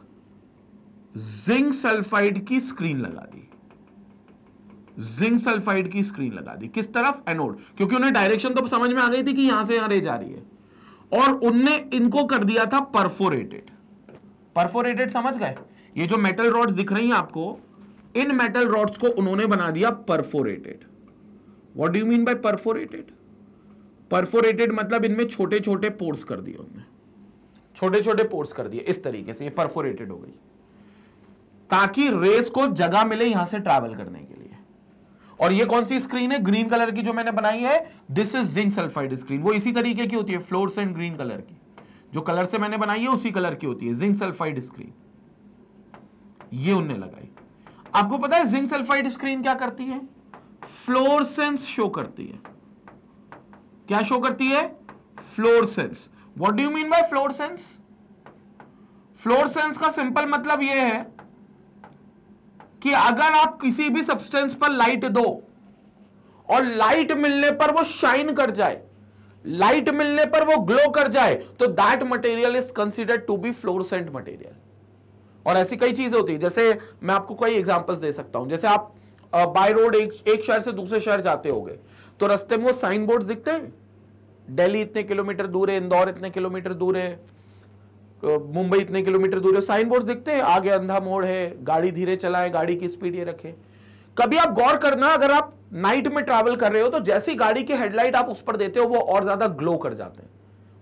जिंक सल्फाइड की स्क्रीन लगा दी, जिंक सल्फाइड की स्क्रीन लगा दी। किस तरफ? एनोड, क्योंकि उन्हें डायरेक्शन तो समझ में आ गई थी कि यहां से यहां रे जा रही है। और उनने इनको कर दिया था परफोरेटेड। परफोरेटेड समझ गए? ये जो मेटल रॉड्स दिख रही हैं आपको, इन मेटल रॉड्स को उन्होंने बना दिया perforated. What do you mean by perforated? Perforated मतलब इनमें छोटे छोटे पोर्स कर दिए उन्होंने, छोटे छोटे पोर्स कर दिए इस तरीके से, ये परफोरेटेड हो गई, ताकि रेस को जगह मिले यहां से ट्रैवल करने के लिए। और ये कौन सी स्क्रीन है? ग्रीन कलर की जो मैंने बनाई है, this is zinc sulphide screen. वो इसी तरीके की होती है, फ्लोरेसेंट ग्रीन कलर की, जो कलर से मैंने बनाई है उसी कलर की होती है जिंक सल्फाइड स्क्रीन। ये उनने लगाई। आपको पता है जिंक सल्फाइड स्क्रीन क्या करती है? फ्लोरेसेंस शो करती है। क्या शो करती है? Fluorescence. What do you mean by fluorescence? Fluorescence का सिंपल मतलब यह है कि अगर आप किसी भी सब्सटेंस पर लाइट दो और लाइट मिलने पर वो शाइन कर जाए, लाइट मिलने पर वो ग्लो कर जाए, तो that material is considered to be fluorescent material. और ऐसी कई चीजें होती है, जैसे मैं आपको कई एग्जांपल्स दे सकता हूं। जैसे आप बाय रोड एक शहर से दूसरे शहर जाते होगे तो रास्ते में वो साइन बोर्ड दिखते हैं, दिल्ली इतने किलोमीटर दूर है, इंदौर इतने किलोमीटर दूर है, मुंबई इतने किलोमीटर दूर है, साइन बोर्ड दिखते हैं, आगे अंधा मोड़ है, गाड़ी धीरे चलाए, गाड़ी की स्पीड ये रखे। कभी आप गौर करना, अगर आप नाइट में ट्रैवल कर रहे हो तो जैसी गाड़ी की हेडलाइट आप उस पर देते हो वो और ज्यादा ग्लो कर जाते हैं,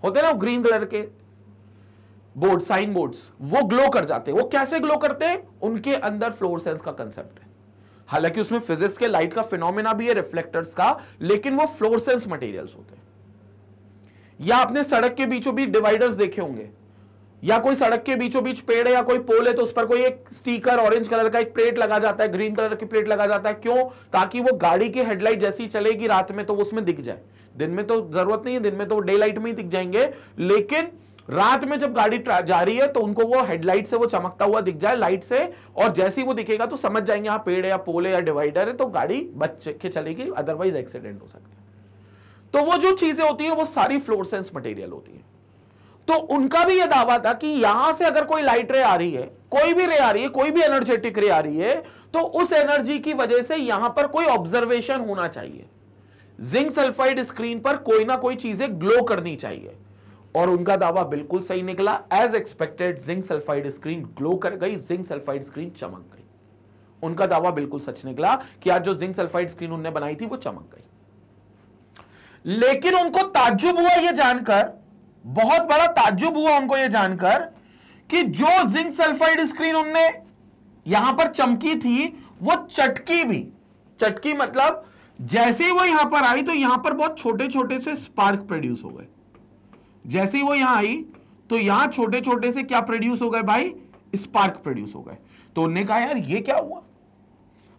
होते हैं ना ग्रीन कलर के बोर्ड, साइन बोर्ड्स, वो ग्लो कर जाते हैं। वो कैसे ग्लो करते हैं? उनके अंदर फ्लोरोसेंस का कंसेप्ट है। हालांकि उसमें फिजिक्स के लाइट का फिनोमेना भी है, रिफ्लेक्टर्स का, लेकिन वो फ्लोरोसेंस मटेरियल्स होते हैं। या आपने सड़क के बीचों बीच डिवाइडर्स देखे होंगे, या कोई सड़क के बीचों बीच पेड़ है या कोई पोल है तो उस पर कोई एक स्टिकर ऑरेंज कलर का एक प्लेट लगा जाता है, ग्रीन कलर की प्लेट लगा जाता है। क्यों? ताकि वो गाड़ी की हेडलाइट जैसी चलेगी रात में तो वो उसमें दिख जाए। दिन में तो जरूरत नहीं है, दिन में तो डे लाइट में ही दिख जाएंगे, लेकिन रात में जब गाड़ी जा रही है तो उनको वो हेडलाइट से वो चमकता हुआ दिख जाए लाइट से, और जैसे ही वो दिखेगा तो समझ जाएंगे यहाँ पेड़ है या पोल है या डिवाइडर है, तो गाड़ी बच के चलेगी, अदरवाइज एक्सीडेंट हो सकता है। तो वो जो चीजें होती है वो सारी फ्लोरोसेंस मटेरियल होती है। तो उनका भी यह दावा था कि यहां से अगर कोई लाइट रे आ रही है, कोई भी रे आ रही है, कोई भी एनर्जेटिक रे आ रही है, तो उस एनर्जी की वजह से यहां पर कोई ऑब्जर्वेशन होना चाहिए। जिंक सल्फाइड स्क्रीन पर कोई ना कोई चीजें ग्लो करनी चाहिए, और उनका दावा बिल्कुल सही निकला। As expected zinc sulphide screen glow कर गई, जिंक सल्फाइड स्क्रीन चमक गई। उनका दावा बिल्कुल सच निकला कि आज जो जिंक सल्फाइड स्क्रीन उन्होंने बनाई थी वो चमक गई। लेकिन उनको ताज्जुब हुआ यह जानकर, बहुत बड़ा ताज्जुब हुआ उनको यह जानकर कि जो जिंक सल्फाइड स्क्रीन उनने यहां पर चमकी थी वो चटकी भी। चटकी मतलब जैसे ही वो यहां पर आई तो यहां पर बहुत छोटे छोटे से स्पार्क प्रोड्यूस हो गए। जैसे ही वो यहां आई तो यहां छोटे छोटे से क्या प्रोड्यूस हो गए भाई? स्पार्क प्रोड्यूस हो गए। तो उन्होंने कहा यार ये क्या हुआ,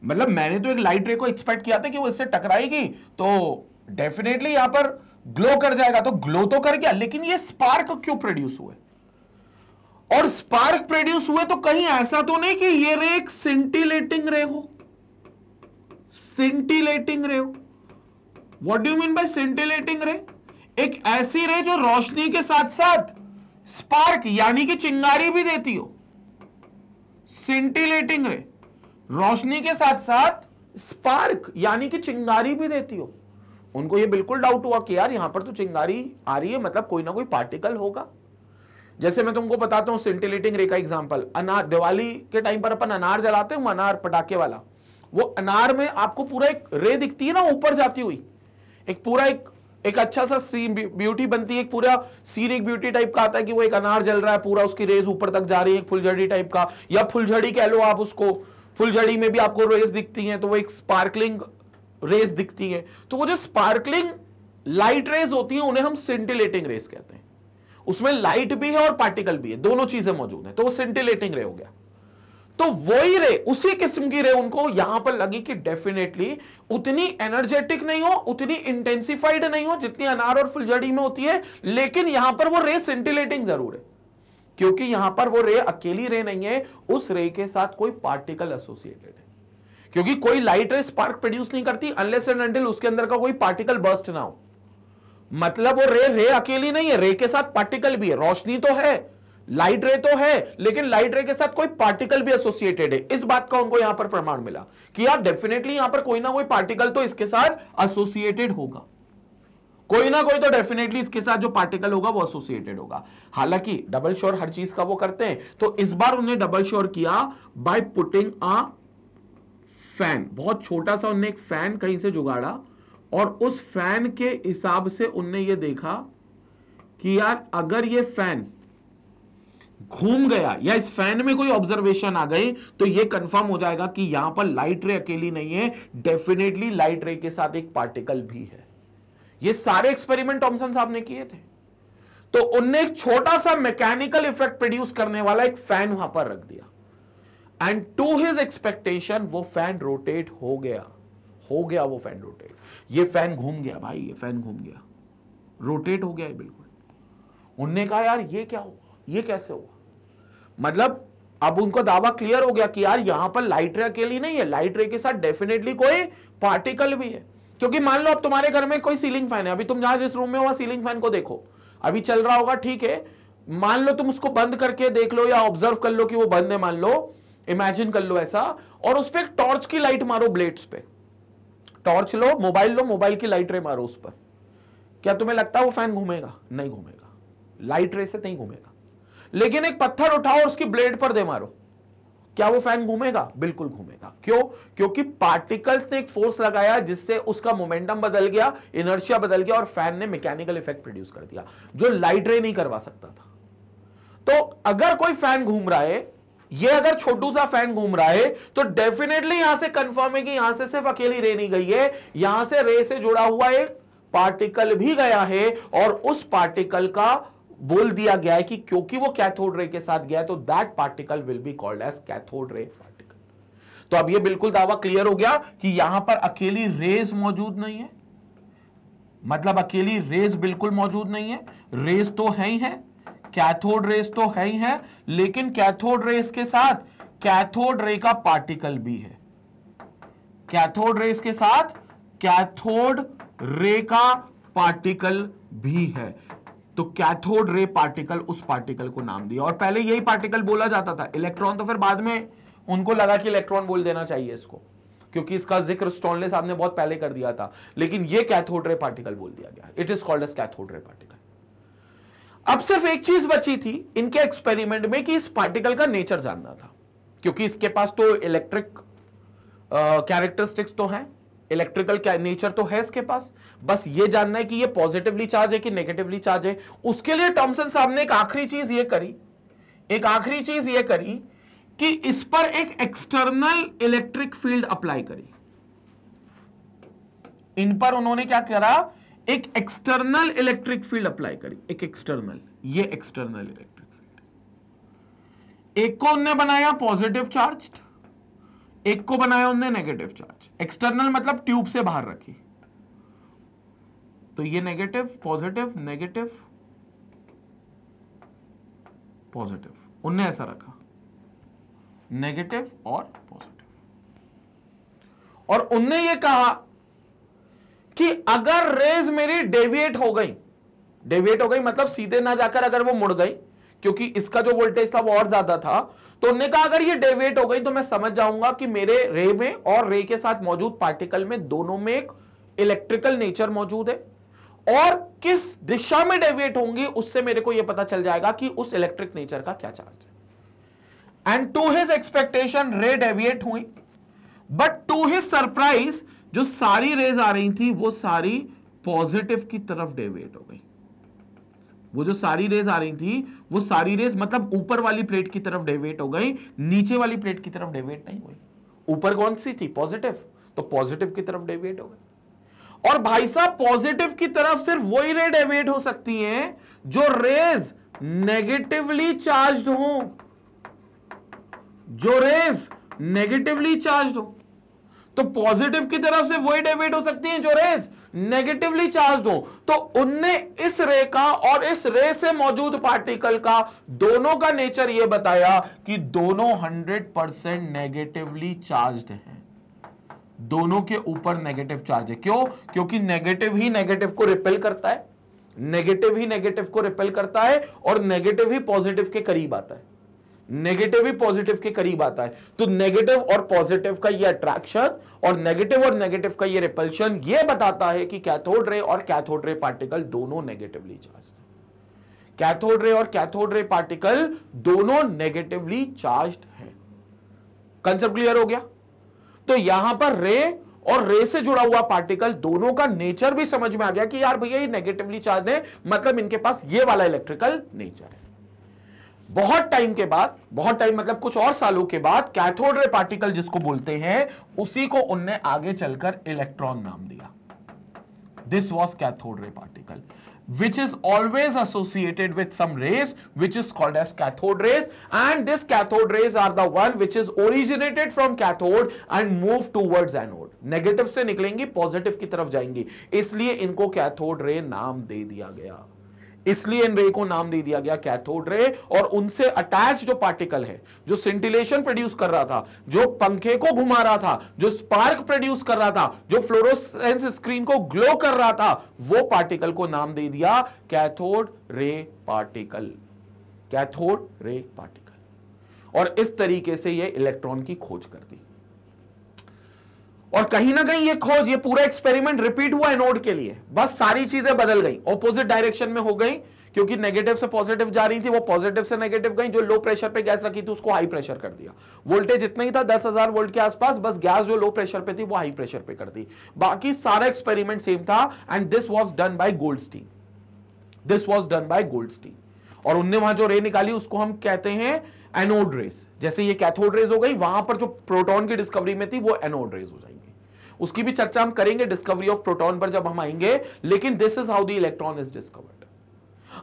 मतलब मैंने तो एक लाइट रे को एक्सपेक्ट किया था कि वो इससे टकराएगी तो डेफिनेटली यहां पर ग्लो कर जाएगा, तो ग्लो तो कर गया, लेकिन ये स्पार्क क्यों प्रोड्यूस हुए? और स्पार्क प्रोड्यूस हुए तो कहीं ऐसा तो नहीं कि ये रे एक सिंटिलेटिंग रे हो? सिंटिलेटिंग रे हो, what do you mean by scintillating रे? एक ऐसी रे जो रोशनी के साथ साथ स्पार्क यानी कि चिंगारी भी देती हो। सिंटिलेटिंग रे, रोशनी के साथ साथ स्पार्क यानी कि चिंगारी भी देती हो। उनको ये बिल्कुल डाउट हुआ कि यार यहां पर तो चिंगारी आ रही है, मतलब कोई ना कोई पार्टिकल होगा। जैसे मैं तुमको बताता हूं सिंटिलेटिंग रे का एग्जांपल, अनार, दिवाली के टाइम पर अपन अनार जलाते हैं, अनार पटाखे वाला, वो अनार में आपको पूरा एक रे दिखती है ना ऊपर जाती हुई, एक पूरा एक अच्छा सा सीन ब्यूटी बनती है, एक पूरा सीन एक ब्यूटी टाइप का आता है कि वो एक अनार जल रहा है, पूरा उसकी रेज ऊपर तक जा रही है, एक फुलझड़ी टाइप का, या फुलझड़ी कह लो आप उसको, फुलझड़ी में भी आपको रेज दिखती हैं तो वो एक स्पार्कलिंग रेज दिखती है। तो वो जो स्पार्कलिंग लाइट रेज होती हैं उन्हें हम सिंटिलेटिंग रेज कहते हैं। उसमें लाइट भी है और पार्टिकल भी है, दोनों चीजें मौजूद हैं, तो वो सिंटिलेटिंग रे हो गया। तो वही रे, उसी किस्म की रे उनको यहां पर लगी कि डेफिनेटली उतनी एनर्जेटिक नहीं हो, उतनी इंटेंसिफाइड नहीं हो जितनी अनार और फुलझड़ी में होती है, लेकिन यहां पर वो रे सिंटिलेटिंग जरूर है, क्योंकि यहां पर वो रे अकेली रे नहीं है, उस रे के साथ कोई पार्टिकल एसोसिएटेड है। क्योंकि कोई लाइट रे स्पार्क प्रोड्यूस नहीं करती अनलेस एंड अनटिल उसके अंदर का कोई पार्टिकल बर्स्ट ना हो। मतलब वो रे अकेली नहीं है, रे के साथ पार्टिकल भी है। रोशनी तो है, लाइट रे तो है, लेकिन लाइट रे के साथ कोई पार्टिकल भी एसोसिएटेड है। इस बात का उनको यहां पर प्रमाण मिला कि यार डेफिनेटली यहां पर कोई ना कोई पार्टिकल तो इसके साथ एसोसिएटेड होगा, कोई ना कोई तो डेफिनेटली इसके साथ जो पार्टिकल होगा वो एसोसिएटेड होगा। हालांकि डबल श्योर हर चीज का वो करते हैं, तो इस बार उन्होंने डबल श्योर किया बाय पुटिंग अ फैन। बहुत छोटा सा उन्होंने एक फैन कहीं से जुगाड़ा और उस फैन के हिसाब से उन्होंने ये देखा कि यार अगर ये फैन घूम गया या इस फैन में कोई ऑब्जर्वेशन आ गई तो ये कंफर्म हो जाएगा कि यहां पर लाइट रे अकेली नहीं है, डेफिनेटली लाइट रे के साथ एक पार्टिकल भी है। ये सारे एक्सपेरिमेंट थॉमसन साहब ने किए थे। तो उनने एक छोटा सा मैकेनिकल इफेक्ट प्रोड्यूस करने वाला एक फैन वहां पर रख दिया, एंड टू हिज एक्सपेक्टेशन वो फैन रोटेट हो गया वो फैन रोटेट। ये फैन घूम गया भाई, ये फैन घूम गया, रोटेट हो गया है बिल्कुल। उनने कहा यार ये क्या हुआ, ये कैसे हुआ? मतलब अब उनको दावा क्लियर हो गया कि यार यहां पर लाइट रे अकेली नहीं है, लाइट रे के साथ डेफिनेटली कोई पार्टिकल भी है। क्योंकि मान लो अब तुम्हारे घर में कोई सीलिंग फैन है, अभी तुम जहां जिस रूम में हो सीलिंग फैन को देखो, अभी चल रहा होगा, ठीक है, मान लो तुम उसको बंद करके देख लो या ऑब्जर्व कर लो कि वो बंद है, मान लो इमेजिन कर लो ऐसा, और उस पर एक टॉर्च की लाइट मारो ब्लेड्स पे, टॉर्च लो, मोबाइल की लाइट रे मारो उस पर, क्या तुम्हें लगता है वो फैन घूमेगा? नहीं घूमेगा, लाइट रे से नहीं घूमेगा। लेकिन एक पत्थर उठाओ और उसकी ब्लेड पर दे मारो, क्या वो फैन घूमेगा? बिल्कुल घूमेगा। क्यों? क्योंकि पार्टिकल्स ने एक फोर्स लगाया जिससे उसका मोमेंटम बदल गया, इनर्शिया बदल गया, और फैन ने मैकेनिकल इफेक्ट प्रोड्यूस कर दिया जो लाइट रे नहीं करवा सकता था। तो अगर कोई फैन घूम रहा है, ये अगर छोटू सा फैन घूम रहा है, तो डेफिनेटली यहां से कंफर्म है कि यहां से सिर्फ अकेली रे नहीं गई है, यहां से रे से जुड़ा हुआ एक पार्टिकल भी गया है, और उस पार्टिकल का बोल दिया गया है कि क्योंकि वो कैथोड रे के साथ गया है तो that particle will be called as cathode ray particle. तो अब ये बिल्कुल दावा क्लियर हो गया कि यहां पर अकेली रेज मौजूद नहीं है, मतलब अकेली रेज बिल्कुल मौजूद नहीं है, रेज तो है ही है, कैथोड रेज तो है ही है, लेकिन कैथोड रेज के साथ कैथोड रे का पार्टिकल भी है, कैथोड रेज के साथ कैथोड रे का पार्टिकल भी है। तो कैथोड रे पार्टिकल, उस पार्टिकल को नाम दिया, और पहले यही पार्टिकल बोला जाता था। इलेक्ट्रॉन तो फिर बाद में उनको लगा कि इलेक्ट्रॉन बोल देना चाहिए इसको, क्योंकि इसका जिक्र स्टोनले साहब ने बहुत पहले कर दिया था, लेकिन ये कैथोड रे पार्टिकल बोल दिया गया। It is called as cathode ray particle. अब सिर्फ एक चीज बची थी इनके एक्सपेरिमेंट में कि इस पार्टिकल का नेचर जानना था, क्योंकि इसके पास तो इलेक्ट्रिक कैरेक्टरिस्टिक्स तो हैं, इलेक्ट्रिकल नेचर तो है इसके पास, बस ये जानना है कि ये पॉजिटिवली चार्ज है कि नेगेटिवली चार्ज है। उसके लिए थॉमसन साहब ने एक आखिरी चीज ये करी कि इस पर एक एक्सटर्नल इलेक्ट्रिक फील्ड अप्लाई करी। इन पर उन्होंने क्या करा? एक एक्सटर्नल इलेक्ट्रिक फील्ड अप्लाई करी, एक एक्सटर्नल, ये एक्सटर्नल इलेक्ट्रिक फील्ड। एक को उन्होंने बनाया पॉजिटिव चार्ज्ड, एक को बनाया उन्होंने नेगेटिव चार्ज। एक्सटर्नल मतलब ट्यूब से बाहर रखी, तो ये नेगेटिव पॉजिटिव नेगेटिव पॉजिटिव, उन्होंने ऐसा रखा, नेगेटिव और पॉजिटिव। और उन्होंने ये कहा कि अगर रेज मेरी डेविएट हो गई मतलब सीधे ना जाकर अगर वो मुड़ गई, क्योंकि इसका जो वोल्टेज था वो और ज्यादा था, तो उन्होंने कहा अगर ये डेविएट हो गई तो मैं समझ जाऊंगा कि मेरे रे में और रे के साथ मौजूद पार्टिकल में दोनों में एक इलेक्ट्रिकल नेचर मौजूद है, और किस दिशा में डेविएट होंगी उससे मेरे को यह पता चल जाएगा कि उस इलेक्ट्रिक नेचर का क्या चार्ज है। एंड टू हिज एक्सपेक्टेशन रे डेविएट हुई, बट टू हिज सरप्राइज जो सारी रेज आ रही थी वो सारी पॉजिटिव की तरफ डेविएट हो गई। वो जो सारी रेज आ रही थी वो सारी रेज मतलब ऊपर वाली प्लेट की तरफ डेविएट हो गई, नीचे वाली प्लेट की तरफ डेविएट नहीं हुई। ऊपर कौन सी थी? पॉजिटिव, तो पॉजिटिव की तरफ डेविएट हो गई। और भाई साहब पॉजिटिव की तरफ सिर्फ वही रे डेविएट हो सकती हैं जो रेज नेगेटिवली चार्ज्ड हो, जो रेज नेगेटिवली चार्ज्ड हो। तो पॉजिटिव की तरफ से वही डेविएट हो सकती हैं जो रेज नेगेटिवली चार्ज्ड हो। तो उनने इस रे का और इस रे से मौजूद पार्टिकल का दोनों का नेचर यह बताया कि दोनों 100% नेगेटिवली चार्ज्ड हैं, दोनों के ऊपर नेगेटिव चार्ज है। क्यों? क्योंकि नेगेटिव ही नेगेटिव को रिपेल करता है, नेगेटिव ही नेगेटिव को रिपेल करता है, और नेगेटिव ही पॉजिटिव के करीब आता है, नेगेटिव ही पॉजिटिव के करीब आता है। तो नेगेटिव और पॉजिटिव का ये अट्रैक्शन और नेगेटिव का ये रिपल्शन ये बताता है कि कैथोड रे और कैथोड रे पार्टिकल दोनों नेगेटिवली चार्ज है। कैथोड रे और कैथोड रे पार्टिकल दोनों नेगेटिवली चार्ज्ड है। कंसेप्ट क्लियर हो गया? तो यहां पर रे और रे से जुड़ा हुआ पार्टिकल दोनों का नेचर भी समझ में आ गया कि यार भैया ये नेगेटिवली चार्ज है, मतलब इनके पास ये वाला इलेक्ट्रिकल नेचर है। बहुत टाइम के बाद, बहुत टाइम मतलब कुछ और सालों के बाद, कैथोड रे पार्टिकल जिसको बोलते हैं उसी को उनने आगे चलकर इलेक्ट्रॉन नाम दिया। This was cathode ray particle which is always associated with some rays which is called as cathode rays, and this cathode rays are the one which is originated from cathode and move towards anode. Negative से निकलेंगी positive की तरफ जाएंगी, इसलिए इनको cathode ray नाम दे दिया गया, इसलिए इन रे को नाम दे दिया गया कैथोड रे। और उनसे अटैच जो पार्टिकल है, जो सिंटिलेशन प्रोड्यूस कर रहा था, जो पंखे को घुमा रहा था, जो स्पार्क प्रोड्यूस कर रहा था, जो फ्लोरोसेंस स्क्रीन को ग्लो कर रहा था, वो पार्टिकल को नाम दे दिया cathode ray particle, cathode ray particle. और इस तरीके से ये इलेक्ट्रॉन की खोज कर दी। और कहीं ना कहीं ये खोज, ये पूरा एक्सपेरिमेंट रिपीट हुआ एनोड के लिए, बस सारी चीजें बदल गई, ऑपोजिट डायरेक्शन में हो गई, क्योंकि नेगेटिव से पॉजिटिव जा रही थी, वो पॉजिटिव से नेगेटिव गई। जो लो प्रेशर पे गैस रखी थी उसको हाई प्रेशर कर दिया, वोल्टेज इतना ही था 10,000 वोल्ट के आसपास, बस गैस जो लो प्रेशर पे थी वो हाई प्रेशर पे कर दी। बाकी सारा एक्सपेरिमेंट सेम था, and this was done by Goldstein, this was done by Goldstein. और उनने वहां जो रे निकाली उसको हम कहते हैं एनोड रेस। जैसे ये कैथोड रेस हो गई, वहां पर जो प्रोटॉन की डिस्कवरी में थी वो एनोड रेस हो जाएंगे। उसकी भी चर्चा हम करेंगे डिस्कवरी ऑफ प्रोटॉन पर जब हम आएंगे, लेकिन this is how the electron is discovered.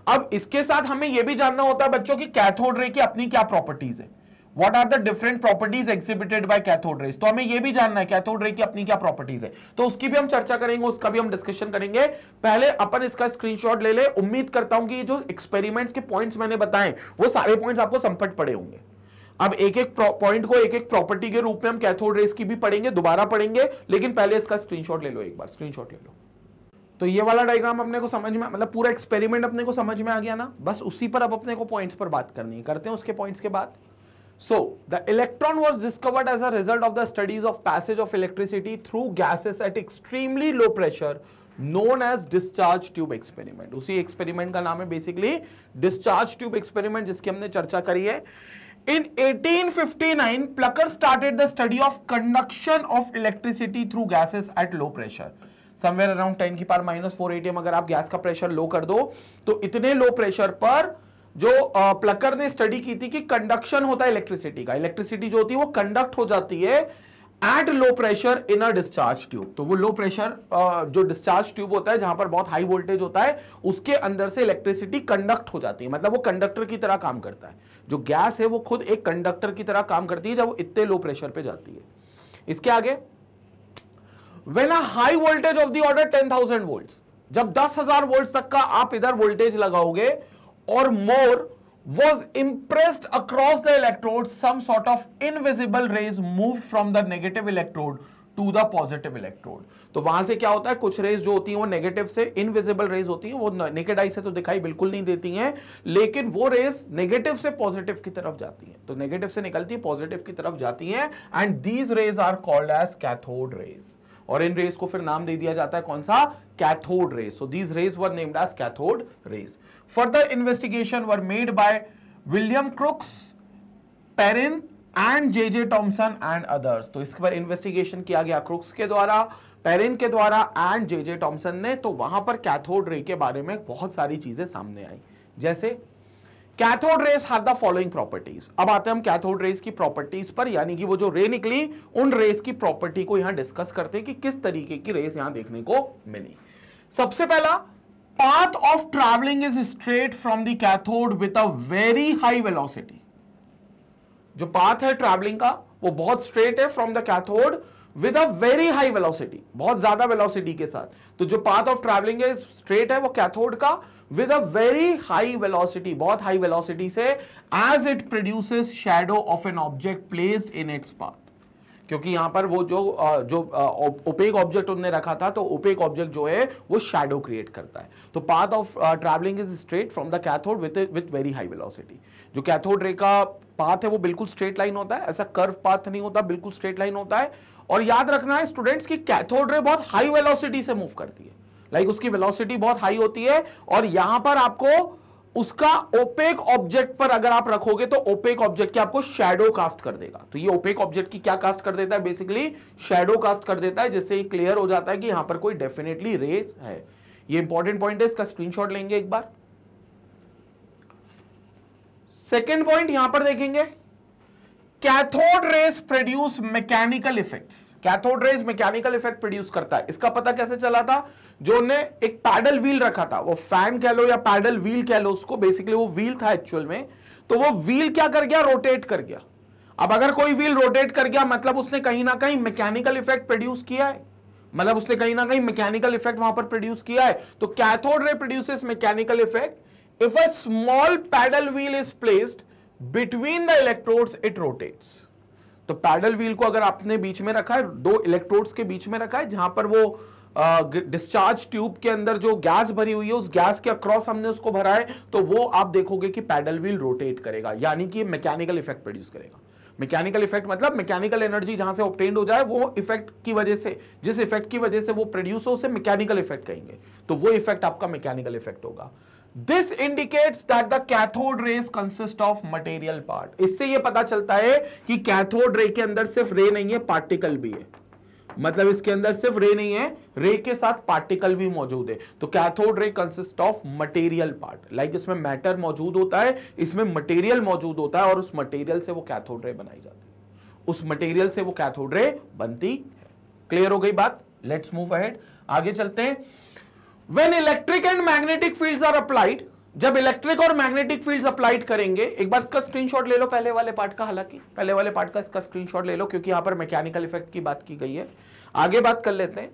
अब इसके साथ हमें यह भी जानना होता है बच्चों की कैथोड रे की अपनी क्या प्रॉपर्टीज है, what are the different properties exhibited by cathode rays. तो हमें यह भी जानना है कैथोड रे की अपनी क्या प्रॉपर्टीज है, तो उसकी भी हम चर्चा करेंगे, उसका भी हम डिस्कशन करेंगे। पहले अपन इसका स्क्रीनशॉट ले ले। उम्मीद करता हूं कि ये जो एक्सपेरिमेंट्स के पॉइंट्स मैंने बताए वो सारे पॉइंट्स आपको संपट पड़े होंगे। अब एक एक पॉइंट को एक एक प्रॉपर्टी के रूप में हम कैथोड रेस की भी पढ़ेंगे, दोबारा पढ़ेंगे, लेकिन पहले इसका स्क्रीनशॉट ले लो, एक बार स्क्रीनशॉट ले लो। तो ये वाला डायग्राम अपने को समझ में, मतलब पूरा एक्सपेरिमेंट अपने को समझ में आ गया ना, बस उसी पर अब अपने को पॉइंट्स पर बात करनी है, करते हैं उसके पॉइंट्स के बाद। So the electron was discovered as a result of the studies of passage of electricity through gases at extremely low pressure known as discharge tube experiment। उसी एक्सपेरिमेंट का नाम है बेसिकली डिस्चार्ज ट्यूब एक्सपेरिमेंट, जिसकी हमने चर्चा करी है। In 1859, Plucker started the study of conduction of electricity through gases at low pressure. Somewhere around 10 की पावर -4 atm अगर आप गैस का प्रेशर लो कर दो, तो इतने लो प्रेशर पर जो प्लकर ने स्टडी की थी कि कंडक्शन होता है इलेक्ट्रिसिटी का, इलेक्ट्रिसिटी जो होती है वो कंडक्ट हो जाती है at low pressure in a discharge tube. तो वो लो प्रेशर जो डिस्चार्ज ट्यूब होता है जहां पर बहुत हाई वोल्टेज होता है, उसके अंदर से इलेक्ट्रिसिटी कंडक्ट हो जाती है, मतलब वो कंडक्टर की तरह काम करता है। जो गैस है वो खुद एक कंडक्टर की तरह काम करती है जब वो इतने लो प्रेशर पे जाती है। इसके आगे, when a high voltage of the order 10,000 volts, जब 10,000 वोल्ट तक का आप इधर वोल्टेज लगाओगे और मोर was impressed across the electrode, some sort of invisible rays moved from the negative electrode to the positive electrode। तो वहां से क्या होता है, कुछ रेज जो होती हैं वो नेगेटिव से, इनविजिबल रेज होती हैं, वो नेकेड आई से तो दिखाई बिल्कुल नहीं देती हैं, लेकिन वो रेज नेगेटिव से पॉजिटिव की तरफ जाती हैं। तो नेगेटिव से निकलती है, पॉजिटिव की तरफ जाती हैं, and these rays are called as cathode rays. और इन रेज को फिर नाम दे दिया जाता है कौन सा, cathode rays. So these rays were named as cathode rays. Further investigation were made by William Crookes, Perrin and J Thomson and others. तो इसके पर इन्वेस्टिगेशन किया गया क्रुक्स के द्वारा, पेरिन के द्वारा एंड जे टॉमसन ने। तो वहां पर कैथोड रे के बारे में बहुत सारी चीजें सामने आई, जैसे cathode rays have the following properties. अब आते हैं हम कैथोड रेस की प्रॉपर्टीज पर, यानी कि वो जो रे निकली उन रेस की प्रॉपर्टी को यहां डिस्कस करते हैं कि किस तरीके की रेस यहां देखने को मिली। सबसे पहला, path of traveling is straight from the cathode with a very high velocity। जो पाथ है ट्रैवलिंग का वो बहुत स्ट्रेट है from the cathode with a very high velocity, बहुत ज्यादा वेलोसिटी के साथ। तो जो पाथ ऑफ ट्रैवलिंग है स्ट्रेट है वो कैथोड का with a very high velocity, बहुत हाई वेलोसिटी से, as it produces shadow of an object placed in its path. क्योंकि यहां पर वो जो ओपेक ऑब्जेक्ट उन्होंने रखा था, तो ओपेक ऑब्जेक्ट जो है वो शैडो क्रिएट करता है। तो path of travelling is straight from the cathode with very high velocity. जो कैथोड रे का पाथ है वो बिल्कुल स्ट्रेट लाइन होता है, ऐसा कर्व पाथ नहीं होता, बिल्कुल स्ट्रेट लाइन होता है। और याद रखना है स्टूडेंट्स की कैथोड रे बहुत हाई वेलोसिटी से मूव करती है, लाइक उसकी वेलोसिटी बहुत हाई होती है, और यहां पर आपको उसका ओपेक ऑब्जेक्ट पर अगर आप रखोगे तो ओपेक ऑब्जेक्ट की आपको शैडो कास्ट कर देगा। तो ये ओपेक ऑब्जेक्ट की क्या कास्ट कर देता है, बेसिकली शैडो कास्ट कर देता है, जिससे ये क्लियर हो जाता है कि यहां पर कोई डेफिनेटली रेज है। ये इंपॉर्टेंट पॉइंट है, इसका स्क्रीनशॉट लेंगे एक बार। सेकेंड पॉइंट यहां पर देखेंगे, cathode rays produce mechanical effects. Cathode rays mechanical effect produce करता है। इसका पता कैसे चला था, जो उन्होंने एक पैडल व्हील रखा था, वो फैन कह लो या पैडल व्हील कह लो उसको, बेसिकली वो व्हील था एक्चुअल में। तो वो व्हील क्या कर गया, रोटेट कर गया। अब अगर कोई व्हील रोटेट कर गया मतलब उसने कहीं ना कहीं मैकेनिकल इफेक्ट प्रोड्यूस किया है, मतलब उसने कहीं ना कहीं मैकेनिकल इफेक्ट वहां पर प्रोड्यूस किया है। तो cathode ray produces mechanical effect if a small paddle wheel is placed between the electrodes it rotates. तो पैडल व्हील को अगर आपने बीच में रखा है, दो इलेक्ट्रोड्स के बीच में रखा है, जहां पर वो डिस्चार्ज ट्यूब के अंदर जो गैस भरी हुई है उस गैस के अक्रॉस हमने उसको भरा है, तो वो आप देखोगे कि पैडल व्हील रोटेट करेगा, यानी कि मैकेनिकल इफेक्ट प्रोड्यूस करेगा। मैकेनिकल इफेक्ट मतलब मैकेनिकल एनर्जी जहां से ऑब्टेन्ड हो जाए, वो इफेक्ट की वजह से, जिस इफेक्ट की वजह से वो प्रोड्यूस हो, उसे मैकेनिकल इफेक्ट कहेंगे, तो वो इफेक्ट आपका मैकेनिकल इफेक्ट होगा। This indicates that the cathode raise consist of material part. इससे ये पता चलता है कि कैथोड रे के अंदर सिर्फ रे नहीं है, पार्टिकल भी है। मतलब इसके अंदर सिर्फ रे नहीं है, रे के साथ पार्टिकल भी मौजूद है। तो कैथोड रे consist of material part, like इसमें मैटर मौजूद होता है, इसमें मटेरियल मौजूद होता है, और उस मटेरियल से वो कैथोड रे बनाई जाती है, उस मटेरियल से वो कैथोड रे बनती है। क्लियर हो गई बात? लेट्स मूव अहेड, आगे चलते हैं। When electric and magnetic fields are applied, जब इलेक्ट्रिक और मैग्नेटिक फील्ड्स अप्लाइड करेंगे, एक बार इसका स्क्रीनशॉट ले लो पहले वाले पार्ट का, हालांकि पहले वाले पार्ट का इसका स्क्रीनशॉट ले लो, क्योंकि यहां पर मैकेनिकल इफेक्ट की बात की गई है। आगे बात कर लेते हैं।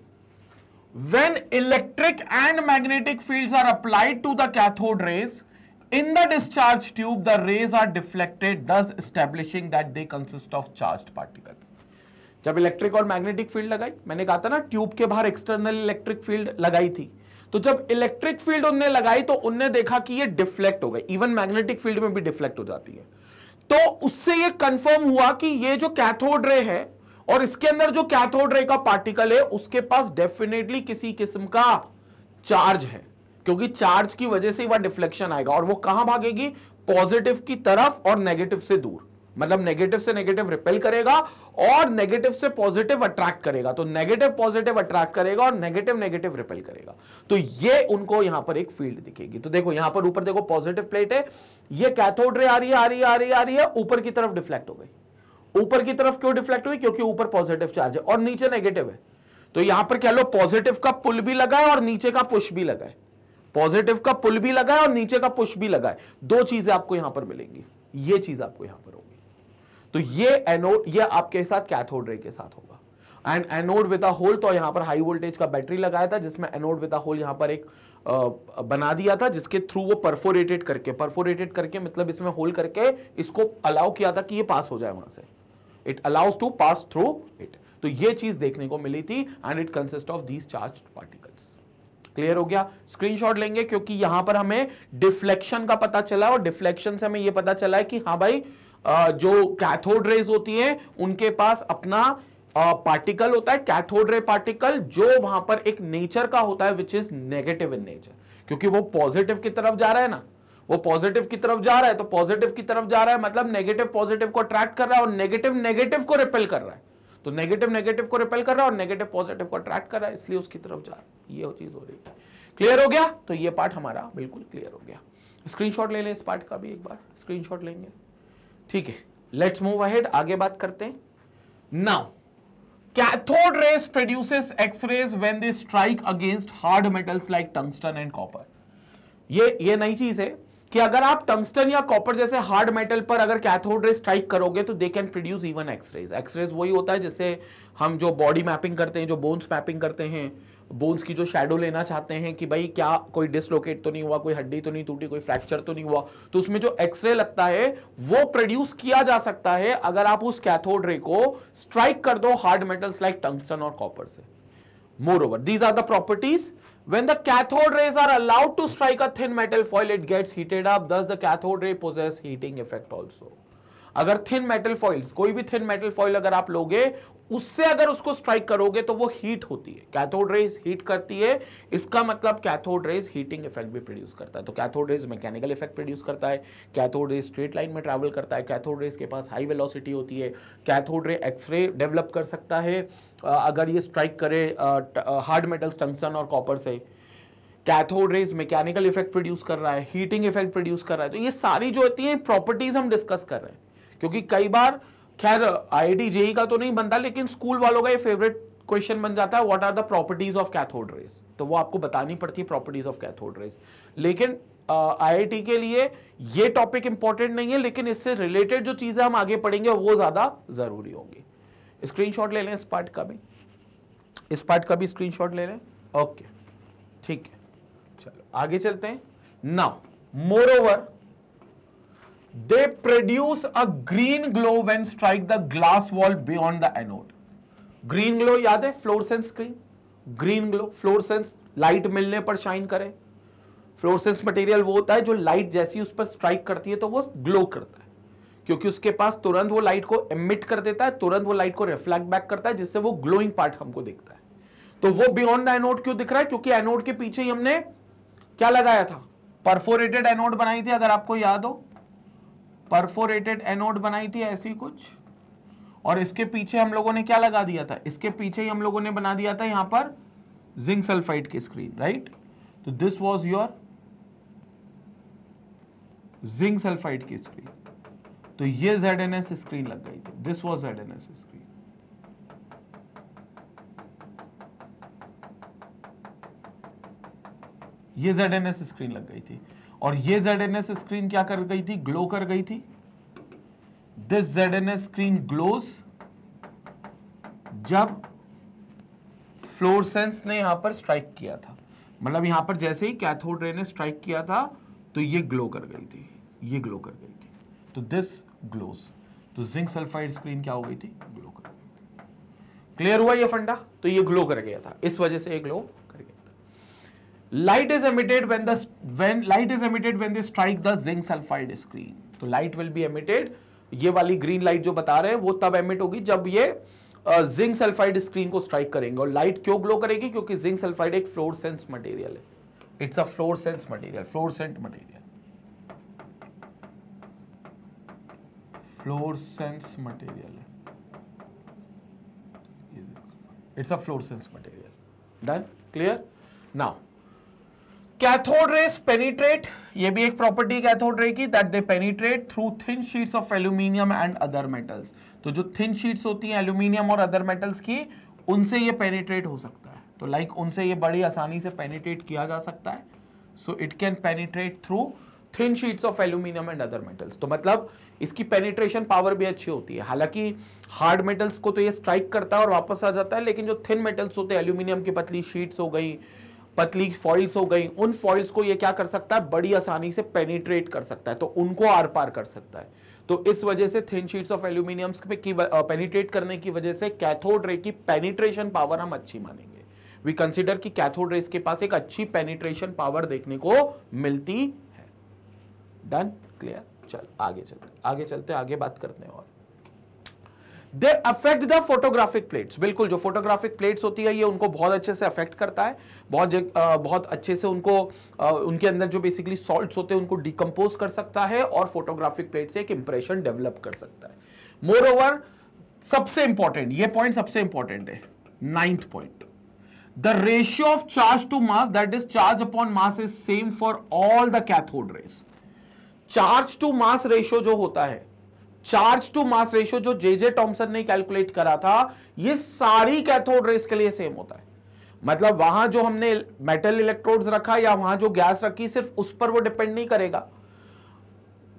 When electric and magnetic fields are applied to the cathode rays in the discharge tube, the rays are deflected, thus establishing that they consist of charged particles. जब इलेक्ट्रिक और मैग्नेटिक फील्ड लगाई, मैंने कहा था ना ट्यूब के बाहर external electric field लगाई थी, तो जब इलेक्ट्रिक फील्ड उनने लगाई तो उनने देखा कि ये डिफ्लेक्ट हो गई, इवन मैग्नेटिक फील्ड में भी डिफ्लेक्ट हो जाती है। तो उससे ये कंफर्म हुआ कि ये जो कैथोड रे है और इसके अंदर जो कैथोड रे का पार्टिकल है उसके पास डेफिनेटली किसी किस्म का चार्ज है, क्योंकि चार्ज की वजह से वह डिफ्लेक्शन आएगा, और वो कहां भागेगी? पॉजिटिव की तरफ और नेगेटिव से दूर। मतलब नेगेटिव से नेगेटिव रिपेल करेगा और नेगेटिव से पॉजिटिव अट्रैक्ट करेगा, तो नेगेटिव पॉजिटिव अट्रैक्ट करेगा और नेगेटिव नेगेटिव रिपेल करेगा। तो ये उनको यहां पर एक फील्ड दिखेगी। तो देखो यहां पर ऊपर देखो पॉजिटिव प्लेट है, ये कैथोड रे आ रही है, आ रही है, आ रही है, आ रही है, ऊपर की तरफ डिफ्लेक्ट हो गई। ऊपर की तरफ क्यों डिफ्लेक्ट हुई? क्योंकि ऊपर पॉजिटिव चार्ज है और नीचे नेगेटिव है। तो यहां पर कह लो पॉजिटिव का पुल भी लगा है और नीचे का पुश भी लगा है। पॉजिटिव का पुल भी लगा है और नीचे का पुश भी लगा है। दो चीजें आपको यहां पर मिलेंगी, ये चीज आपको यहां पर होगी। तो ये एनोड, ये आपके साथ कैथोड रे के साथ होगा। And anode with a hole, तो यहां पर हाई वोल्टेज का बैटरी लगाया था जिसमें एनोड विद अ होल यहां पर एक बना दिया था, जिसके थ्रू वो परफोरेटेड करके मतलब इसमें होल करके इसको अलाउ किया था कि ये पास हो जाए वहां से। It allows to pass through it. तो ये चीज देखने को मिली थी, and it consist of these charged particles. Clear हो गया? स्क्रीनशॉट लेंगे क्योंकि यहां पर हमें डिफ्लेक्शन का पता चला, और डिफ्लेक्शन से हमें यह पता चला है कि हाँ भाई जो कैथोड रेज होती है उनके पास अपना पार्टिकल होता है, कैथोड रे पार्टिकल, जो वहां पर एक नेचर का होता है which is negative in nature, क्योंकि वो पॉजिटिव की तरफ जा रहा है ना, वो पॉजिटिव की तरफ जा रहा है, तो पॉजिटिव की तरफ जा रहा है मतलब नेगेटिव पॉजिटिव को अट्रैक्ट कर रहा है और नेगेटिव नेगेटिव को रिपेल कर रहा है। तो नेगेटिव नेगेटिव को रिपेल कर रहा है और नेगेटिव पॉजिटिव को अट्रैक्ट कर रहा है, इसलिए उसकी तरफ जा रहा है। ये चीज हो रही है। क्लियर हो गया? तो ये पार्ट हमारा बिल्कुल क्लियर हो गया। स्क्रीनशॉट ले लें इस पार्ट का भी, एक बार स्क्रीनशॉट लेंगे। ठीक है, लेट्स मूव अहेड, आगे बात करते हैं। Now cathode rays produces X rays when they strike against hard metals like tungsten and copper. ये नई चीज है कि अगर आप टंगस्टन या कॉपर जैसे हार्ड मेटल पर अगर कैथोड रे स्ट्राइक करोगे तो they can produce even X rays. X rays वही होता है जिससे हम जो बॉडी मैपिंग करते हैं, जो बोन्स मैपिंग करते हैं, बोन्स की जो शैडो लेना चाहते हैं कि भाई क्या कोई डिसलोकेट तो नहीं हुआ, कोई हड्डी तो नहीं टूटी, कोई फ्रैक्चर तो नहीं हुआ, तो उसमें जो एक्सरे लगता है वो प्रोड्यूस किया जा सकता है अगर आप उस कैथोड रे को स्ट्राइक कर दो हार्ड मेटल्स लाइक टंगस्टन और कॉपर से। Moreover, these are the properties. When the cathode rays are allowed to strike a thin metal foil, it gets heated up. Thus, the cathode ray possess heating effect also. अगर thin metal foils, कोई भी thin metal foil अगर आप लोगे, उससे अगर उसको strike करोगे तो वो हीट होती है, कैथोड रेज हीट करती है। इसका मतलब कैथोड रेज हीटिंग इफेक्ट भी प्रोड्यूस करता है। तो cathode rays mechanical effect produce करता है, कैथोड रेज स्ट्रेट लाइन में ट्रैवल करता है, कैथोड रेज के पास हाई वेलोसिटी होती है, कैथोड रे एक्सरे डेवलप कर सकता है अगर ये स्ट्राइक करे हार्ड मेटल्स टंगस्टन और कॉपर से। Cathode rays mechanical effect produce कर रहा है, हीटिंग इफेक्ट प्रोड्यूस कर रहा है। तो ये सारी जो होती है प्रॉपर्टीज हम डिस्कस कर रहे हैं, क्योंकि कई बार खैर आईआईटी जेईई का तो नहीं बनता, लेकिन स्कूल वालों का ये फेवरेट क्वेश्चन बन जाता है, what are the properties of cathode rays. तो वो आपको बतानी पड़ती है प्रॉपर्टीज ऑफ कैथोड रेज। लेकिन आईआईटी के लिए ये टॉपिक इंपॉर्टेंट नहीं है, लेकिन इससे रिलेटेड जो चीजें हम आगे पढ़ेंगे वो ज्यादा जरूरी होंगी। स्क्रीनशॉट ले लें इस पार्ट का भी, इस पार्ट का भी स्क्रीनशॉट ले लें। ओके, ठीक है, चलो आगे चलते हैं। Now moreover they produce a green glow when strike the glass wall beyond the anode. green glow याद है, fluorescence screen, green glow, fluorescence light मिलने पर शाइन करे। फ्लोरोसेंस मटेरियल वो होता है जो लाइट जैसी उस पर स्ट्राइक करती है तो वो ग्लो करता है, क्योंकि उसके पास तुरंत वो लाइट को एमिट कर देता है, तुरंत वो लाइट को रिफ्लेक्ट बैक करता है, जिससे वो ग्लोइंग पार्ट हमको दिखता है। तो वो बियॉन्ड द एनोड क्यों दिख रहा है? क्योंकि एनोड के पीछे ही हमने क्या लगाया था? परफोरेटेड एनोड बनाई थी, अगर आपको याद हो, परफोरेटेड एनोड बनाई थी ऐसी कुछ, और इसके पीछे हम लोगों ने क्या लगा दिया था? इसके पीछे ही हम लोगों ने बना दिया था यहां पर जिंक सल्फाइड की स्क्रीन, राइट? तो this was your zinc sulphide की स्क्रीन। तो ये ZNS स्क्रीन लग गई थी, दिस वाज ZNS स्क्रीन। ये ZNS स्क्रीन लग गई थी, और ये ZNS स्क्रीन क्या कर गई थी? ग्लो कर गई थी। दिस ZNS स्क्रीन ग्लोज जब फ्लोरोसेंस ने यहां पर स्ट्राइक किया था, मतलब यहां पर जैसे ही कैथोड रे ने स्ट्राइक किया था तो ये ग्लो कर गई थी, ये ग्लो कर गई थी, तो दिस ग्लोज। तो जिंक सल्फाइड स्क्रीन क्या हो गई थी? ग्लो कर गई थी। क्लियर हुआ ये फंडा? तो ये ग्लो कर गया था, इस वजह से ये ग्लो कर गया था। Light is emitted when they strike the zinc sulfide screen। तो लाइट विल बी एमिटेड, ये वाली ग्रीन लाइट जो बता रहे हैं वो तब एमिट होगी जब ये जिंक सल्फाइड स्क्रीन को स्ट्राइक करेंगे। और लाइट क्यों ग्लो करेगी? क्योंकि जिंक सल्फाइड एक फ्लोरोसेंस मटेरियल है, it's a fluorescence material, fluorescent material, fluorescence material है, it's a fluorescence material. Done? Clear? Now cathode rays penetrate, ये भी एक प्रॉपर्टी कैथोड रे की, that they penetrate through thin sheets of aluminium and other metals. तो जो thin sheets होती हैं aluminium और अदर मेटल्स की, उनसे ये पेनिट्रेट हो सकता है। तो लाइक उनसे ये बड़ी आसानी से पेनिट्रेट किया जा सकता है। So it can penetrate through thin sheets of aluminium and other metals. तो मतलब इसकी पेनिट्रेशन पावर भी अच्छी होती है। हालांकि हार्ड मेटल्स को तो ये स्ट्राइक करता है और वापस आ जाता है, लेकिन जो थिन मेटल्स होते हैं, एल्यूमिनियम की पतली शीट्स हो गई, पतली फॉइल्स हो गई, उन फॉइल्स को ये क्या कर सकता है? बड़ी आसानी से पेनिट्रेट कर सकता है, तो उनको आर पार कर सकता है। तो इस वजह से थिन शीट्स ऑफ एल्यूमिनियम की पेनिट्रेट करने की वजह से कैथोड रे की पेनिट्रेशन पावर हम अच्छी मानेंगे। वी कंसीडर कि कैथोड रेस के पास एक अच्छी पेनिट्रेशन पावर देखने को मिलती है। डन? क्लियर? चल आगे चलते आगे बात करते हैं। और they affect the photographic plates. बिल्कुल, जो फोटोग्राफिक प्लेट्स होती है ये उनको बहुत अच्छे से अफेक्ट करता है, बहुत अच्छे से उनको उनके अंदर जो बेसिकली सॉल्ट्स होते हैं उनको डिकम्पोज कर सकता है और फोटोग्राफिक प्लेट से एक इंप्रेशन डेवलप कर सकता है। मोर ओवर, सबसे इंपॉर्टेंट, ये पॉइंट सबसे इंपॉर्टेंट है, 9th point, the ratio of charge to mass, that is charge upon mass, is same for all the cathode rays. Charge to mass ratio जो होता है, चार्ज टू मास रेशियो जो जे Thomson ने calculate करा था, ये सारी कैथोड रेस के लिए सेम होता है। मतलब वहां जो हमने मेटल इलेक्ट्रोड्स रखा या वहां जो गैस रखी, सिर्फ उस पर वो डिपेंड नहीं करेगा।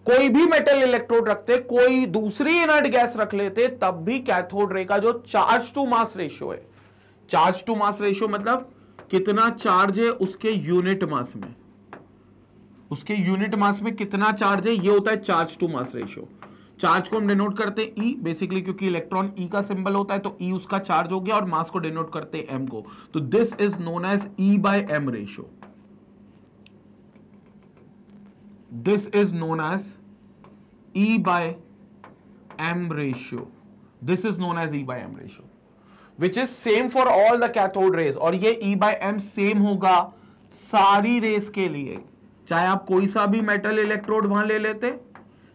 कोई भी मेटल इलेक्ट्रोड रखते, कोई दूसरी इनर्ट गैस रख लेते, तब भी कैथोड रे का जो चार्ज टू मास रेशियो है, चार्ज टू मास रेशियो मतलब कितना चार्ज है उसके यूनिट मास में, उसके यूनिट मास में कितना चार्ज है, ये होता है charge to mass ratio. Charge को हम डिनोट करते हैं E, बेसिकली क्योंकि इलेक्ट्रॉन E का सिंबल होता है, तो E उसका चार्ज हो गया, और मास को डिनोट करते हैं M को। तो this is known as E/M ratio. This is known as E/M ratio. This is known as E/M ratio, which is same for all the cathode rays. और ये E/M सेम होगा सारी रेस के लिए, चाहे आप कोई सा भी मेटल इलेक्ट्रोड वहां ले लेते,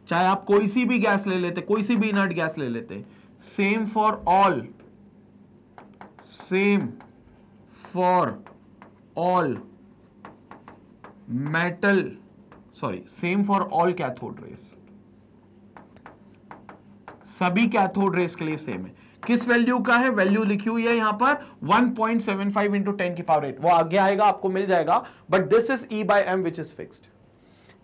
चाहे आप कोई सी भी गैस ले लेते, कोई सी भी इनर्ट गैस ले लेते, same for all, same for all metal, sorry, same for all cathode rays. सभी कैथोड रेस के लिए सेम है। किस वैल्यू का है? वैल्यू लिखी हुई है यहां पर 1.75 इंटू 10 की पावर 8। वो आगे आएगा, आपको मिल जाएगा, but this is E/M which is fixed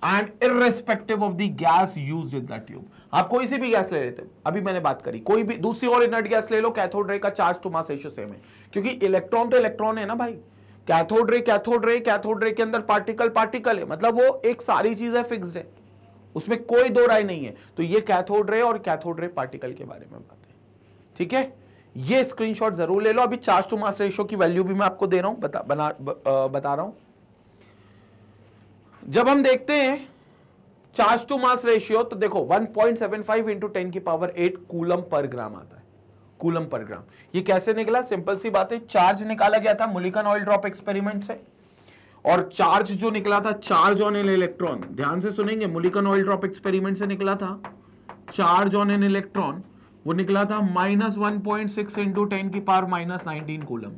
and irrespective of the gas used in the tube. आप कोई सी भी गैस ले लेते, अभी मैंने बात करी, कोई भी दूसरी और इनर्ट गैस ले लो, कैथोड रे का charge to mass ratio same है, क्योंकि इलेक्ट्रॉन तो इलेक्ट्रॉन है ना भाई। कैथोड रे के अंदर पार्टिकल है, मतलब वो एक सारी चीजें फिक्स्ड है, उसमें कोई दो राय नहीं है। तो ये कैथोड रे और कैथोड रे पार्टिकल के बारे में बात है, ठीक है। ये स्क्रीनशॉट जरूर ले लो। अभी चार्ज टू मास रेशियो की वैल्यू भी मैं आपको दे रहा हूं, बता रहा हूं। जब हम देखते हैं चार्ज टू मास रेशियो, तो देखो 1.75 इंटू 10 की पावर 8 कूलम पर ग्राम आता है, कूलम पर ग्राम। ये कैसे निकला? सिंपल सी बात है, चार्ज निकाला गया था मुलिकन ऑयल ड्रॉप एक्सपेरिमेंट से, और चार्ज जो निकला था, चार्ज ऑन एन इलेक्ट्रॉन, ध्यान से सुनेंगे, मुलिकन ऑयल ड्रॉप एक्सपेरिमेंट से निकला था चार्ज ऑन एन इलेक्ट्रॉन, वो निकला था -1.6 इंटू 10 की पावर -19 कूलम।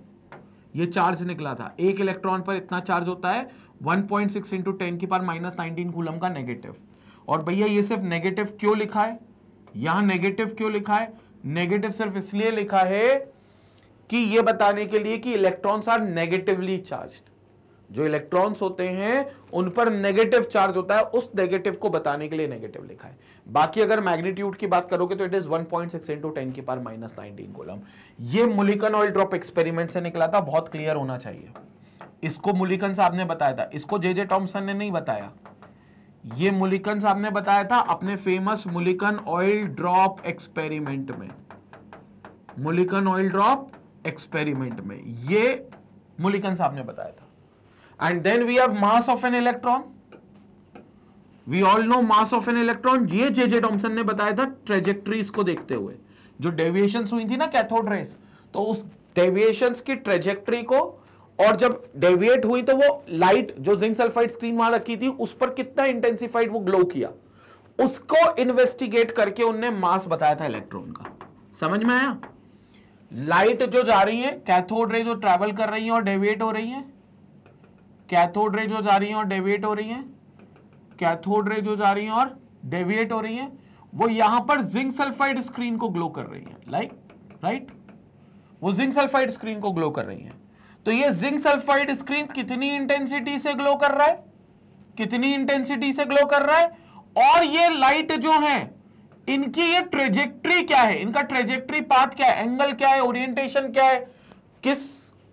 ये चार्ज निकला था, एक इलेक्ट्रॉन पर इतना चार्ज होता है 1.6 इंटू 10 की पावर -19 कूलम का नेगेटिव। और भैया ये सिर्फ नेगेटिव क्यों लिखा है? यहां नेगेटिव क्यों लिखा है? नेगेटिव सिर्फ इसलिए लिखा है कि ये बताने के लिए कि इलेक्ट्रॉन्स आर नेगेटिवली चार्ज्ड। जो इलेक्ट्रॉन्स होते हैं उन पर नेगेटिव चार्ज होता है, उस नेगेटिव को बताने के लिए नेगेटिव लिखा है। बाकी अगर मैग्नीट्यूड की बात करोगे तो इट इज 1.6 इंटू 10 की पावर -19 कूलम। ये मुलिकन ऑयल ड्रॉप एक्सपेरिमेंट से निकला था, बहुत क्लियर होना चाहिए। इसको मुलिकन साहब ने बताया था, इसको जे टॉमसन ने नहीं बताया, ये मुलिकन साहब ने बताया था अपने famous Mulliken oil drop experiment में। मुलिकन ऑयल ड्रॉप एक्सपेरिमेंट में ये मुलिकन साहब ने बताया था। And then we have mass of an electron. We all know mass of an electron. ये जे टॉमसन ने बताया था ट्रेजेक्टरीज को देखते हुए, जो डेविएशंस हुई थी ना कैथोड रेस, तो उस डेविएशंस की ट्रेजेक्टरी को, और जब डेविएट हुई तो वो लाइट जो जिंक सल्फाइड स्क्रीन वहां रखी थी उस पर कितना इंटेंसिफाइड वो ग्लो किया, उसको इन्वेस्टिगेट करके उनने मास बताया था इलेक्ट्रॉन का। समझ में आया? लाइट जो जा रही है, कैथोड रे जो ट्रैवल कर रही है और डेविएट हो रही है, कैथोड रे जो जा रही है और डेविएट हो रही है, कैथोड रे जो जा रही है और डेविएट हो रही है, वो यहां पर जिंक सल्फाइड स्क्रीन को ग्लो कर रही है, राइट, वो जिंक सल्फाइड स्क्रीन को ग्लो कर रही है। तो ये जिंक सल्फाइड स्क्रीन कितनी इंटेंसिटी से ग्लो कर रहा है, कितनी इंटेंसिटी से ग्लो कर रहा है, और ये लाइट जो है इनकी ये ट्रेजेक्टरी क्या है, इनका ट्रेजेक्टरी पाथ क्या है, एंगल क्या है, ओरिएंटेशन क्या है,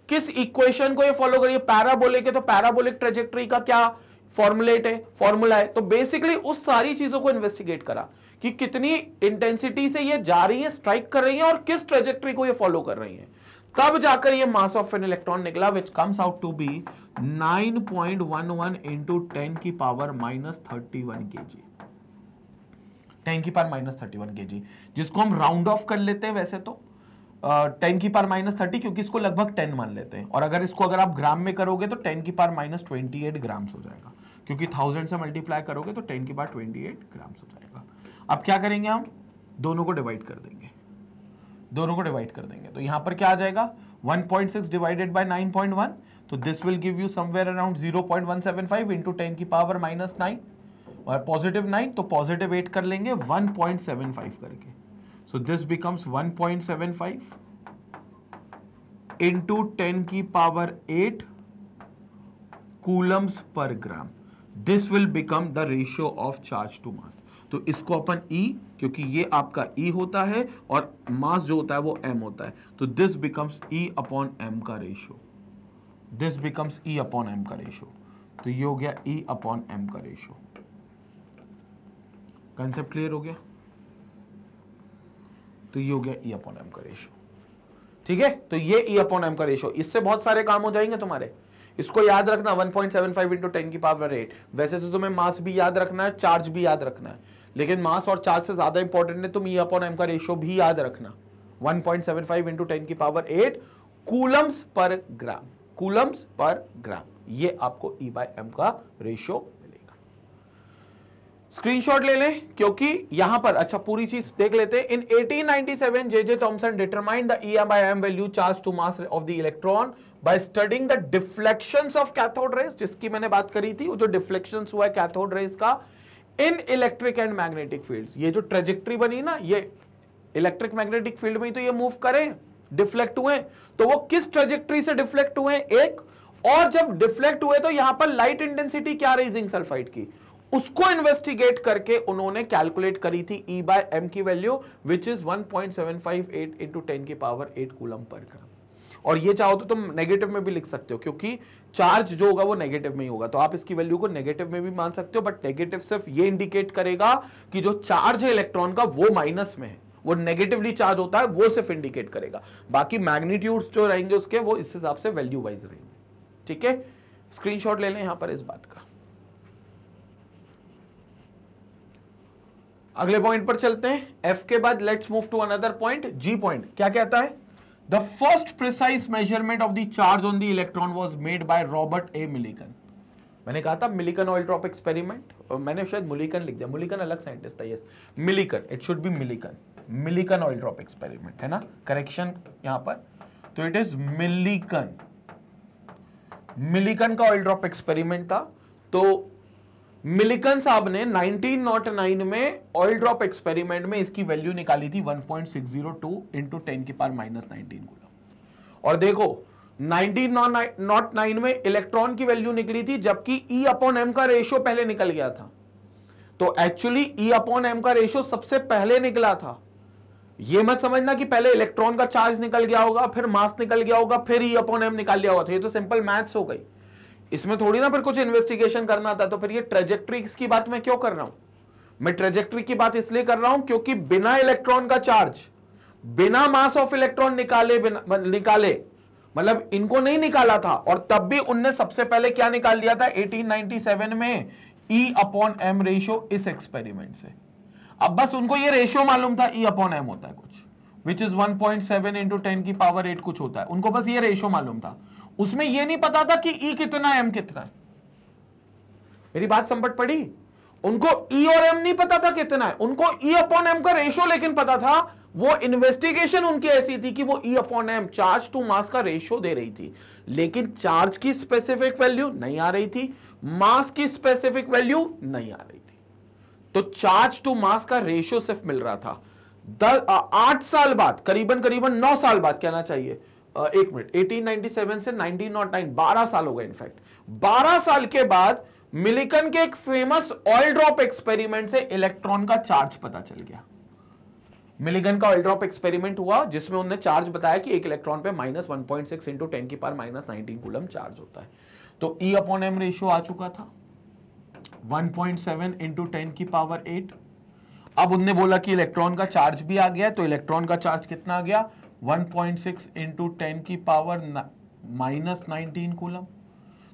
किस इक्वेशन को ये फॉलो करिए, पैराबोलिक है तो पैराबोलिक ट्रेजेक्टरी का क्या फॉर्मूला है। तो बेसिकली उस सारी चीजों को इन्वेस्टिगेट करा कि कितनी इंटेंसिटी से ये जा रही है, स्ट्राइक कर रही है, और किस ट्रेजेक्टरी को ये फॉलो कर रही है, तब जाकर ये मास ऑफ एन इलेक्ट्रॉन निकला, which comes out to be 9.11 into 10 की पावर -31 kg, 10 की पावर -31 kg, जिसको हम राउंड ऑफ कर लेते हैं वैसे तो 10 की पावर -30, क्योंकि इसको लगभग 10 मान लेते हैं, और अगर आप ग्राम में करोगे तो 10 की पावर -28 ग्राम्स हो जाएगा, क्योंकि 1000 से मल्टीप्लाई करोगे तो 10 की पावर 28 ग्राम्स हो जाएगा। अब क्या करेंगे, हम दोनों को डिवाइड कर देंगे, तो यहां पर क्या आ जाएगा 1.6 डिवाइडेड बाय 9.1, तो this will give you somewhere around 0.175 into 10 की पावर -9 और +9, तो +8 कर लेंगे 1.75 करके। So this becomes 1.75 into 10 की power 8 coulombs per gram. This will become the ratio of charge to mass. तो इसको अपन E, क्योंकि ये आपका E होता है और मास जो होता है वो M होता है, तो this becomes E upon M का ratio, this becomes E upon M का रेशियो, तो ये हो गया E upon M का रेशियो। कंसेप्ट क्लियर हो गया? तो ये हो गया E अपॉन M का रेशियो, ठीक है। तो ये E अपॉन M का रेशियो, इससे बहुत सारे काम हो जाएंगे तुम्हारे। इसको याद रखना 1.75 इंटू 10 की पावर 8। वैसे तो तुम्हें मास भी याद रखना है, चार्ज भी याद रखना है, लेकिन मास और चार्ज से ज्यादा इंपॉर्टेंट है तुम E अपॉन M का रेशियो भी याद रखना। 1.75 इंटू 10 की पावर 8 कूलम्स पर ग्राम, कूलम्स पर ग्राम, ये आपको E बाय M का रेशियो मिलेगा। स्क्रीनशॉट ले लें, क्योंकि यहां पर अच्छा पूरी चीज देख लेते हैं। In 1897 J Thomson determined the E by M value charge to mass of the electron by studying the deflections of cathode rays, जिसकी मैंने बात करी थी, वो जो डिफ्लेक्शंस हुआ है कैथोड रेज का इन इलेक्ट्रिक एंड मैग्नेटिक फील्ड्स। ये जो ट्रेजेक्टरी बनी ना, ये इलेक्ट्रिक मैग्नेटिक फील्ड में तो ये मूव करें, डिफ्लेक्ट हुए, तो वो किस ट्रेजेक्टरी से डिफ्लेक्ट हुए एक, और जब डिफ्लेक्ट हुए तो यहां पर लाइट इंटेंसिटी क्या रही जिंक सल्फाइड की, उसको इन्वेस्टिगेट करके उन्होंने कैलकुलेट करी थी E by M की वैल्यू, विच इज 1.758 इंटू 10 की पावर 8 कूलम पर ग्राम। और ये चाहो तो तुम नेगेटिव में भी लिख सकते हो, क्योंकि चार्ज जो होगा वो नेगेटिव में ही होगा, तो आप इसकी वैल्यू को नेगेटिव में भी मान सकते हो, बट नेगेटिव सिर्फ ये इंडिकेट करेगा कि जो चार्ज है इलेक्ट्रॉन का वो माइनस में है, वो नेगेटिवली चार्ज होता है, वो सिर्फ इंडिकेट करेगा, बाकी मैग्नीट्यूड्स जो रहेंगे उसके वो इस हिसाब से वैल्यू वाइज रहेंगे। ठीक है, स्क्रीनशॉट ले लें यहां पर इस बात का। अगले पॉइंट पर चलते हैं। एफ के बाद let's move to another point, G point. क्या कहता है? The first precise measurement of the charge on the electron was made by Robert A Millikan. मैंने कहा था मिलिकन ऑयल ड्रॉप एक्सपेरिमेंट, और मैंने शायद मुलिकन लिख दिया, मुलिकन अलग साइंटिस्ट था। Yes, Millikan, it should be Millikan, Millikan oil drop experiment है ना, करेक्शन यहां पर, तो इट इज मिलिकन, मिलिकन का ऑयल ड्रॉप एक्सपेरिमेंट था। तो मिलिकन साहब ने 1909 में ऑयल ड्रॉप एक्सपेरिमेंट में इसकी वैल्यू निकाली थी 1.602 इंटू 10 की पावर -19 कूलम। और देखो 1909 में इलेक्ट्रॉन की वैल्यू निकली थी, जबकि E/m का रेशियो पहले निकल गया था। तो एक्चुअली E/m का रेशियो सबसे पहले निकला था। यह मत समझना कि पहले इलेक्ट्रॉन का चार्ज निकल गया होगा, फिर मास निकल गया होगा, फिर E/m निकाल लिया होगा। तो ये तो सिंपल मैथ्स हो गई, इसमें थोड़ी ना फिर कुछ इन्वेस्टिगेशन करना था। तो फिर ये ट्रेजेक्ट्री की बात मैं क्यों कर रहा हूं? मैं ट्रेजेक्ट्री की बात इसलिए कर रहा हूं क्योंकि बिना इलेक्ट्रॉन का चार्ज, बिना मास ऑफ इलेक्ट्रॉन निकाले मतलब इनको नहीं निकाला था, और तब भी उनने सबसे पहले क्या निकाल दिया था 1897 में, E/m रेशियो इस एक्सपेरिमेंट से। अब बस उनको ये रेशियो मालूम था, E/m होता है कुछ, विच इज 1.7 इंटू 10 की पावर 8 कुछ होता है, उनको बस ये रेशियो मालूम था। उसमें यह नहीं पता था कि E कितना है, M कितना है। मेरी बात समझ पड़ी? उनको E और M नहीं पता था कितना है, उनको E/m का रेशियो लेकिन पता था। वो इन्वेस्टिगेशन उनकी ऐसी थी कि वो E/m चार्ज टू मास का रेशियो दे रही थी, लेकिन चार्ज की स्पेसिफिक वैल्यू नहीं आ रही थी, मास की स्पेसिफिक वैल्यू नहीं आ रही थी। तो चार्ज टू मास का रेशियो सिर्फ मिल रहा था। 8 साल बाद, करीबन 9 साल बाद कहना चाहिए, एक मिनट, 1897 से 1909, 12 साल हो गए। इनफैक्ट 12 साल के बाद मिलिकन के एक फेमस ऑयल ड्रॉप एक्सपेरिमेंट से इलेक्ट्रॉन का चार्ज पता चल गया। मिलिकन का ऑयल ड्रॉप एक्सपेरिमेंट हुआ जिसमें उन्होंने चार्ज बताया कि एक इलेक्ट्रॉन पे -1.6 इंटू 10 की पावर -19 कूलम चार्ज होता है। तो E/m रेशियो आ चुका था 1.7 इंटू 10 की पावर 8। अब उनने बोला कि इलेक्ट्रॉन का चार्ज भी आ गया, तो इलेक्ट्रॉन का चार्ज कितना आ गया 1.6 इंटू 10 की पावर -19 कूलम।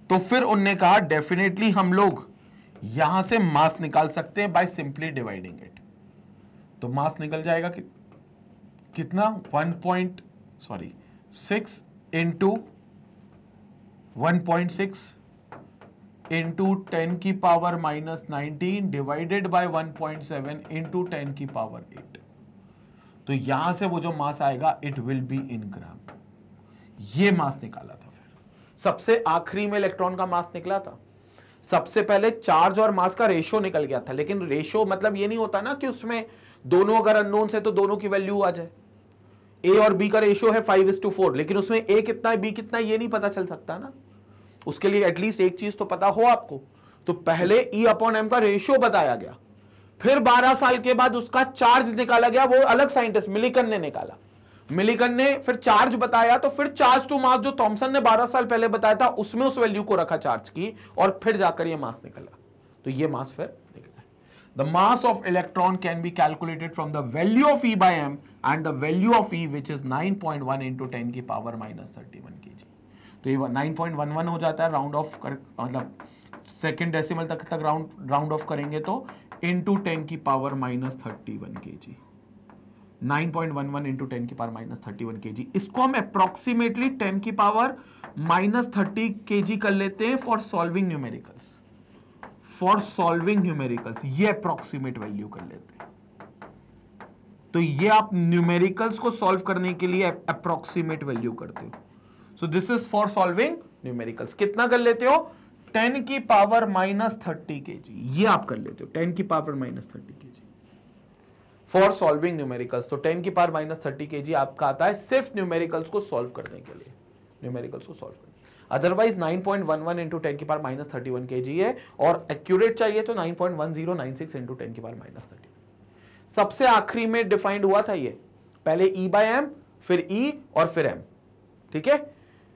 तो फिर उनने कहा डेफिनेटली हम लोग यहां से मास निकाल सकते हैं बाय सिंपली डिवाइडिंग इट। तो मास निकल जाएगा कितना 6 इंटू 1.6 इंटू 10 की पावर -19 डिवाइडेड बाय 1.7 इंटू 10 की पावर 8। तो यहां से वो जो मास आएगा इट विल बी इन ग्राम। ये मास निकाला था। फिर सबसे आखिरी में इलेक्ट्रॉन का मास निकला था। सबसे पहले चार्ज और मास का रेशियो निकल गया था, लेकिन रेशियो मतलब ये नहीं होता ना कि उसमें दोनों अगर अननोन है तो दोनों की वैल्यू आ जाए। ए और बी का रेशियो है 5:4, लेकिन उसमें ए कितना है बी कितना है ये नहीं पता चल सकता ना। उसके लिए एटलीस्ट एक चीज तो पता हो आपको। तो पहले E/m का रेशियो बताया गया, फिर 12 साल के बाद उसका चार्ज निकाला गया। वो अलग साइंटिस्ट मिलिकन ने निकाला, मिलिकन ने फिर चार्ज बताया, तो फिर चार्ज टू मास जो थॉमसन ने 12 साल पहले बताया था उसमें उस वैल्यू को रखा चार्ज की, और फिर जाकर ये मास निकला। तो ये मास फिर निकला। The mass of electron can be calculated from the value of E/m and the value of E which is 9.1 into 10 की पावर -31 kg। तो ये 9.11 हो जाता है, राउंड ऑफ कर, मतलब सेकेंड डेसिमल तक राउंड ऑफ करेंगे तो इंटू 10 की पावर -31 kg। 9.11 इंटू 10 की पावर -31 kg। इसको हम अप्रोक्सीमेटली 10 की पावर -30 kg कर लेते हैं for solving numericals. For solving numericals ये अप्रोक्सीमेट वैल्यू कर लेते हैं। तो ये आप न्यूमेरिकल्स को सॉल्व करने के लिए अप्रोक्सीमेट वैल्यू करते हो। So this is for solving numericals. कितना कर लेते हो 10 की पावर -30 kg, ये आप कर लेते हो 10 की power -30 kg for solving numericals. तो 10 की पावर -30 kg आपका आता है सिर्फ न्यूमेरिकल्स को सॉल्व करने के लिए, न्यूमेरिकल्स को सॉल्व करने। अदरवाइज 9.11 इंटू 10 की पावर -31 kg है, और एक्यूरेट चाहिए तो 9.1096 इंटू 10 की पावर -30। सबसे आखिरी में डिफाइंड हुआ था ये, पहले E/m फिर E और फिर M। ठीक है,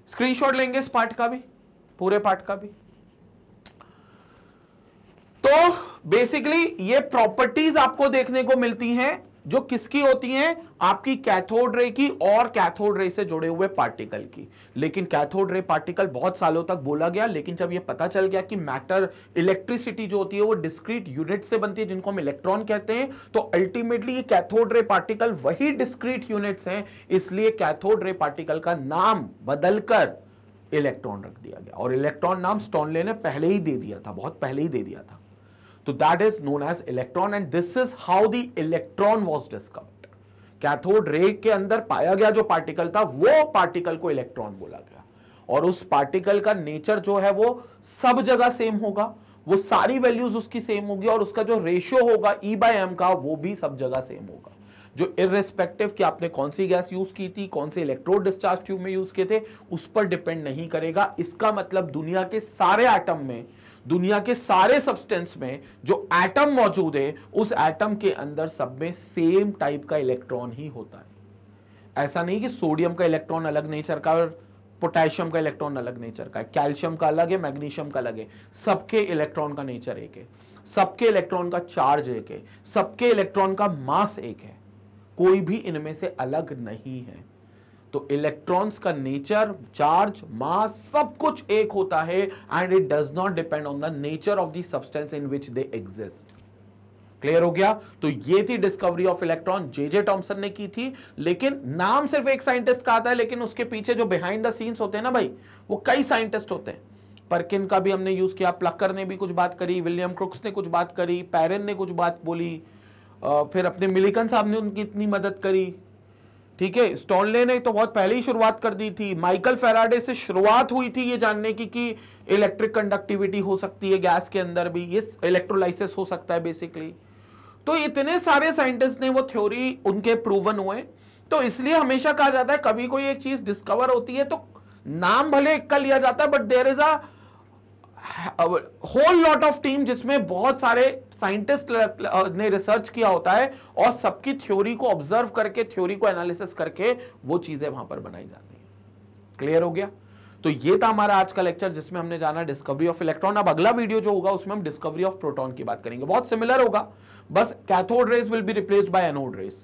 स्क्रीनशॉट लेंगे इस पार्ट का भी, पूरे पार्ट का भी। तो बेसिकली ये प्रॉपर्टीज आपको देखने को मिलती हैं जो किसकी होती हैं, आपकी कैथोड रे की और कैथोड रे से जुड़े हुए पार्टिकल की। लेकिन कैथोड रे पार्टिकल बहुत सालों तक बोला गया, लेकिन जब यह पता चल गया कि मैटर, इलेक्ट्रिसिटी जो होती है वो डिस्क्रीट यूनिट से बनती है जिनको हम इलेक्ट्रॉन कहते हैं, तो अल्टीमेटली ये कैथोड रे पार्टिकल वही डिस्क्रीट यूनिट्स हैं, इसलिए कैथोड रे पार्टिकल का नाम बदलकर इलेक्ट्रॉन रख दिया गया। और इलेक्ट्रॉन नाम स्टोनले ने पहले ही दे दिया था, बहुत पहले ही दे दिया था। तो that is known as electron and this is how the electron was discovered. Cathode ray के अंदर पाया गया जो पार्टिकल था, वो पार्टिकल को इलेक्ट्रॉन बोला गया। और उस पार्टिकल का नेचर जो है वो सब जगह सेम होगा, वो सारी वैल्यूज उसकी सेम होगी, और उसका जो रेशियो होगा E/m का वो भी सब जगह सेम होगा। जो इररिस्पेक्टिव कि आपने कौन सी गैस यूज की थी, कौन से इलेक्ट्रोड डिस्चार्ज ट्यूब में यूज किए थे, उस पर डिपेंड नहीं करेगा। इसका मतलब दुनिया के सारे एटम में, दुनिया के सारे सब्सटेंस में जो एटम मौजूद है, उस एटम के अंदर सब में सेम टाइप का इलेक्ट्रॉन ही होता है। ऐसा नहीं कि सोडियम का इलेक्ट्रॉन अलग नेचर का और पोटेशियम का इलेक्ट्रॉन अलग नेचर का है, कैल्शियम का अलग है, मैग्नीशियम का अलग है। सबके इलेक्ट्रॉन का नेचर एक है, सबके इलेक्ट्रॉन का चार्ज एक है, सबके इलेक्ट्रॉन का मास एक है, कोई भी इनमें से अलग नहीं है। तो इलेक्ट्रॉन्स का नेचर, चार्ज, मास सब कुछ एक होता है and it does not depend on the nature of the substance in which they exist. Clear हो गया? तो ये थी discovery of electron, J Thomson ने की थी। लेकिन नाम सिर्फ एक साइंटिस्ट का आता है, लेकिन उसके पीछे जो बिहाइंड द सीन्स होते हैं ना भाई, वो कई साइंटिस्ट होते हैं। परकिन का भी हमने यूज किया, प्लकर ने भी कुछ बात करी, विलियम क्रुक्स ने कुछ बात करी, पैरन ने कुछ बात बोली, फिर अपने मिलिकन साहब ने उनकी इतनी मदद करी। ठीक है, स्टोनले ने तो बहुत पहले ही शुरुआत कर दी थी। माइकल फैराडे से शुरुआत हुई थी ये जानने की कि इलेक्ट्रिक कंडक्टिविटी हो सकती है गैस के अंदर भी, ये इलेक्ट्रोलाइसिस हो सकता है बेसिकली। तो इतने सारे साइंटिस्ट ने वो थ्योरी उनके प्रूवन हुए। तो इसलिए हमेशा कहा जाता है कभी कोई एक चीज डिस्कवर होती है तो नाम भले एक का लिया जाता है, but there is a whole lot of team जिसमें बहुत सारे साइंटिस्ट ने रिसर्च किया होता है और सबकी थ्योरी को ऑब्जर्व करके, थ्योरी को एनालिसिस करके वो चीजें वहां पर बनाई जाती हैं। क्लियर हो गया? तो ये था हमारा आज का लेक्चर जिसमें हमने जाना डिस्कवरी ऑफ इलेक्ट्रॉन। अब अगला वीडियो जो होगा उसमें हम डिस्कवरी ऑफ प्रोटॉन की बात करेंगे। बहुत सिमिलर होगा, बस cathode rays will be replaced by anode rays.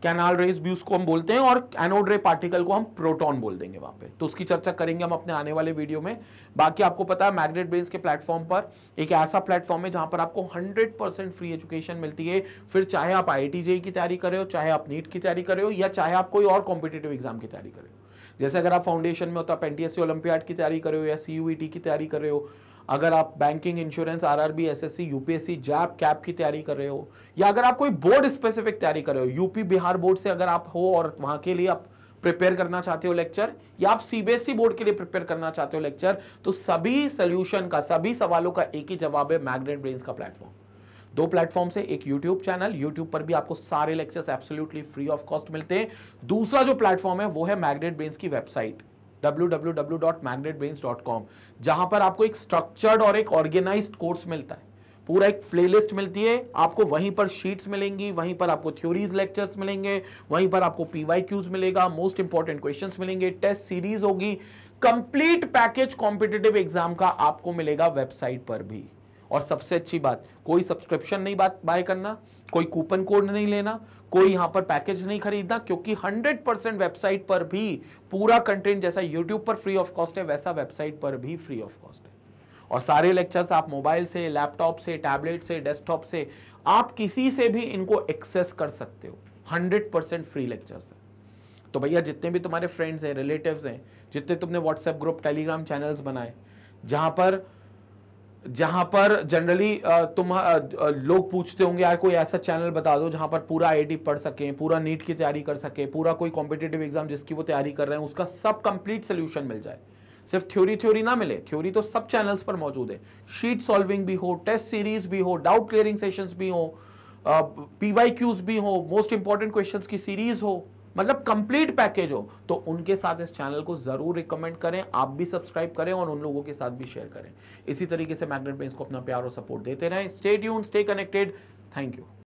Canal raise भी उसको हम बोलते हैं और एनोड रे पार्टिकल को हम प्रोटॉन बोल देंगे वहां पे। तो उसकी चर्चा करेंगे हम अपने आने वाले वीडियो में। बाकी आपको पता है मैग्नेट ब्रेन्स के प्लेटफॉर्म पर एक ऐसा प्लेटफॉर्म है जहां पर आपको 100% फ्री एजुकेशन मिलती है। फिर चाहे आप IIT JEE की तैयारी कर रहे हो, चाहे आप नीट की तैयारी कर रहे हो, या चाहे आप कोई और कॉम्पिटेटिव एग्जाम की तैयारी कर रहे हो। जैसे अगर आप फाउंडेशन में हो तो आप NTSC ओलंपियाड की तैयारी कर रहे हो या CUET की तैयारी कर रहे हो। अगर आप banking, insurance, RRB, SSC, UPSC, JAP, cap की तैयारी कर रहे हो, या अगर आप कोई बोर्ड स्पेसिफिक तैयारी कर रहे हो, यूपी बिहार बोर्ड से अगर आप हो और वहां के लिए आप प्रिपेयर करना चाहते हो लेक्चर, या आप CBSE बोर्ड के लिए प्रिपेयर करना चाहते हो लेक्चर, तो सभी सोल्यूशन का, सभी सवालों का एक ही जवाब है मैग्नेट ब्रेन्स का प्लेटफॉर्म। 2 प्लेटफॉर्म से, एक यूट्यूब चैनल, यूट्यूब पर भी आपको सारे lectures absolutely free of cost मिलते हैं। दूसरा जो प्लेटफॉर्म है वो है मैग्नेट ब्रेन्स की वेबसाइट www.magnetbrains.com, जहां पर आपको एक स्ट्रक्चर्ड और एक ऑर्गेनाइज्ड कोर्स मिलता है। पूरा एक प्लेलिस्ट मिलती है आपको, वहीं पर शीट्स मिलेंगी, वहीं पर आपको थ्योरीज लेक्चर्स मिलेंगे, वहीं पर आपको PYQs मिलेगा, मोस्ट इंपॉर्टेंट क्वेश्चंस मिलेंगे, टेस्ट सीरीज होगी, कंप्लीट पैकेज कॉम्पिटिटिव एग्जाम का आपको मिलेगा वेबसाइट पर भी। और सबसे अच्छी बात, कोई सब्सक्रिप्शन नहीं बाय करना, कोई कूपन कोड नहीं लेना, कोई यहां पर पैकेज नहीं खरीदना, क्योंकि 100% वेबसाइट पर भी पूरा कंटेंट जैसा यूट्यूब पर फ्री ऑफ कॉस्ट है वैसा वेबसाइट पर भी फ्री ऑफ कॉस्ट है। और सारे लेक्चर्स आप मोबाइल से, लैपटॉप से, टैबलेट से, डेस्कटॉप से, आप किसी से भी इनको एक्सेस कर सकते हो। 100% फ्री लेक्चर्स है। तो भैया जितने भी तुम्हारे फ्रेंड्स हैं, रिलेटिव्स हैं, जितने तुमने व्हाट्सएप ग्रुप, टेलीग्राम चैनल्स बनाए, जहां पर जनरली लोग पूछते होंगे यार कोई ऐसा चैनल बता दो जहां पर पूरा IIT पढ़ सकें, पूरा नीट की तैयारी कर सके, पूरा कोई कॉम्पिटिटिव एग्जाम जिसकी वो तैयारी कर रहे हैं उसका सब कंप्लीट सोल्यूशन मिल जाए। सिर्फ थ्योरी ना मिले, थ्योरी तो सब चैनल्स पर मौजूद है। शीट सॉल्विंग भी हो, टेस्ट सीरीज भी हो, डाउट क्लियरिंग सेशंस भी हो, PYQs भी हो, मोस्ट इंपॉर्टेंट क्वेश्चंस की सीरीज हो, मतलब कंप्लीट पैकेज हो, तो उनके साथ इस चैनल को जरूर रिकमेंड करें, आप भी सब्सक्राइब करें और उन लोगों के साथ भी शेयर करें। इसी तरीके से मैग्नेट ब्रेन्स को अपना प्यार और सपोर्ट देते रहें। Stay tuned, stay connected. Thank you.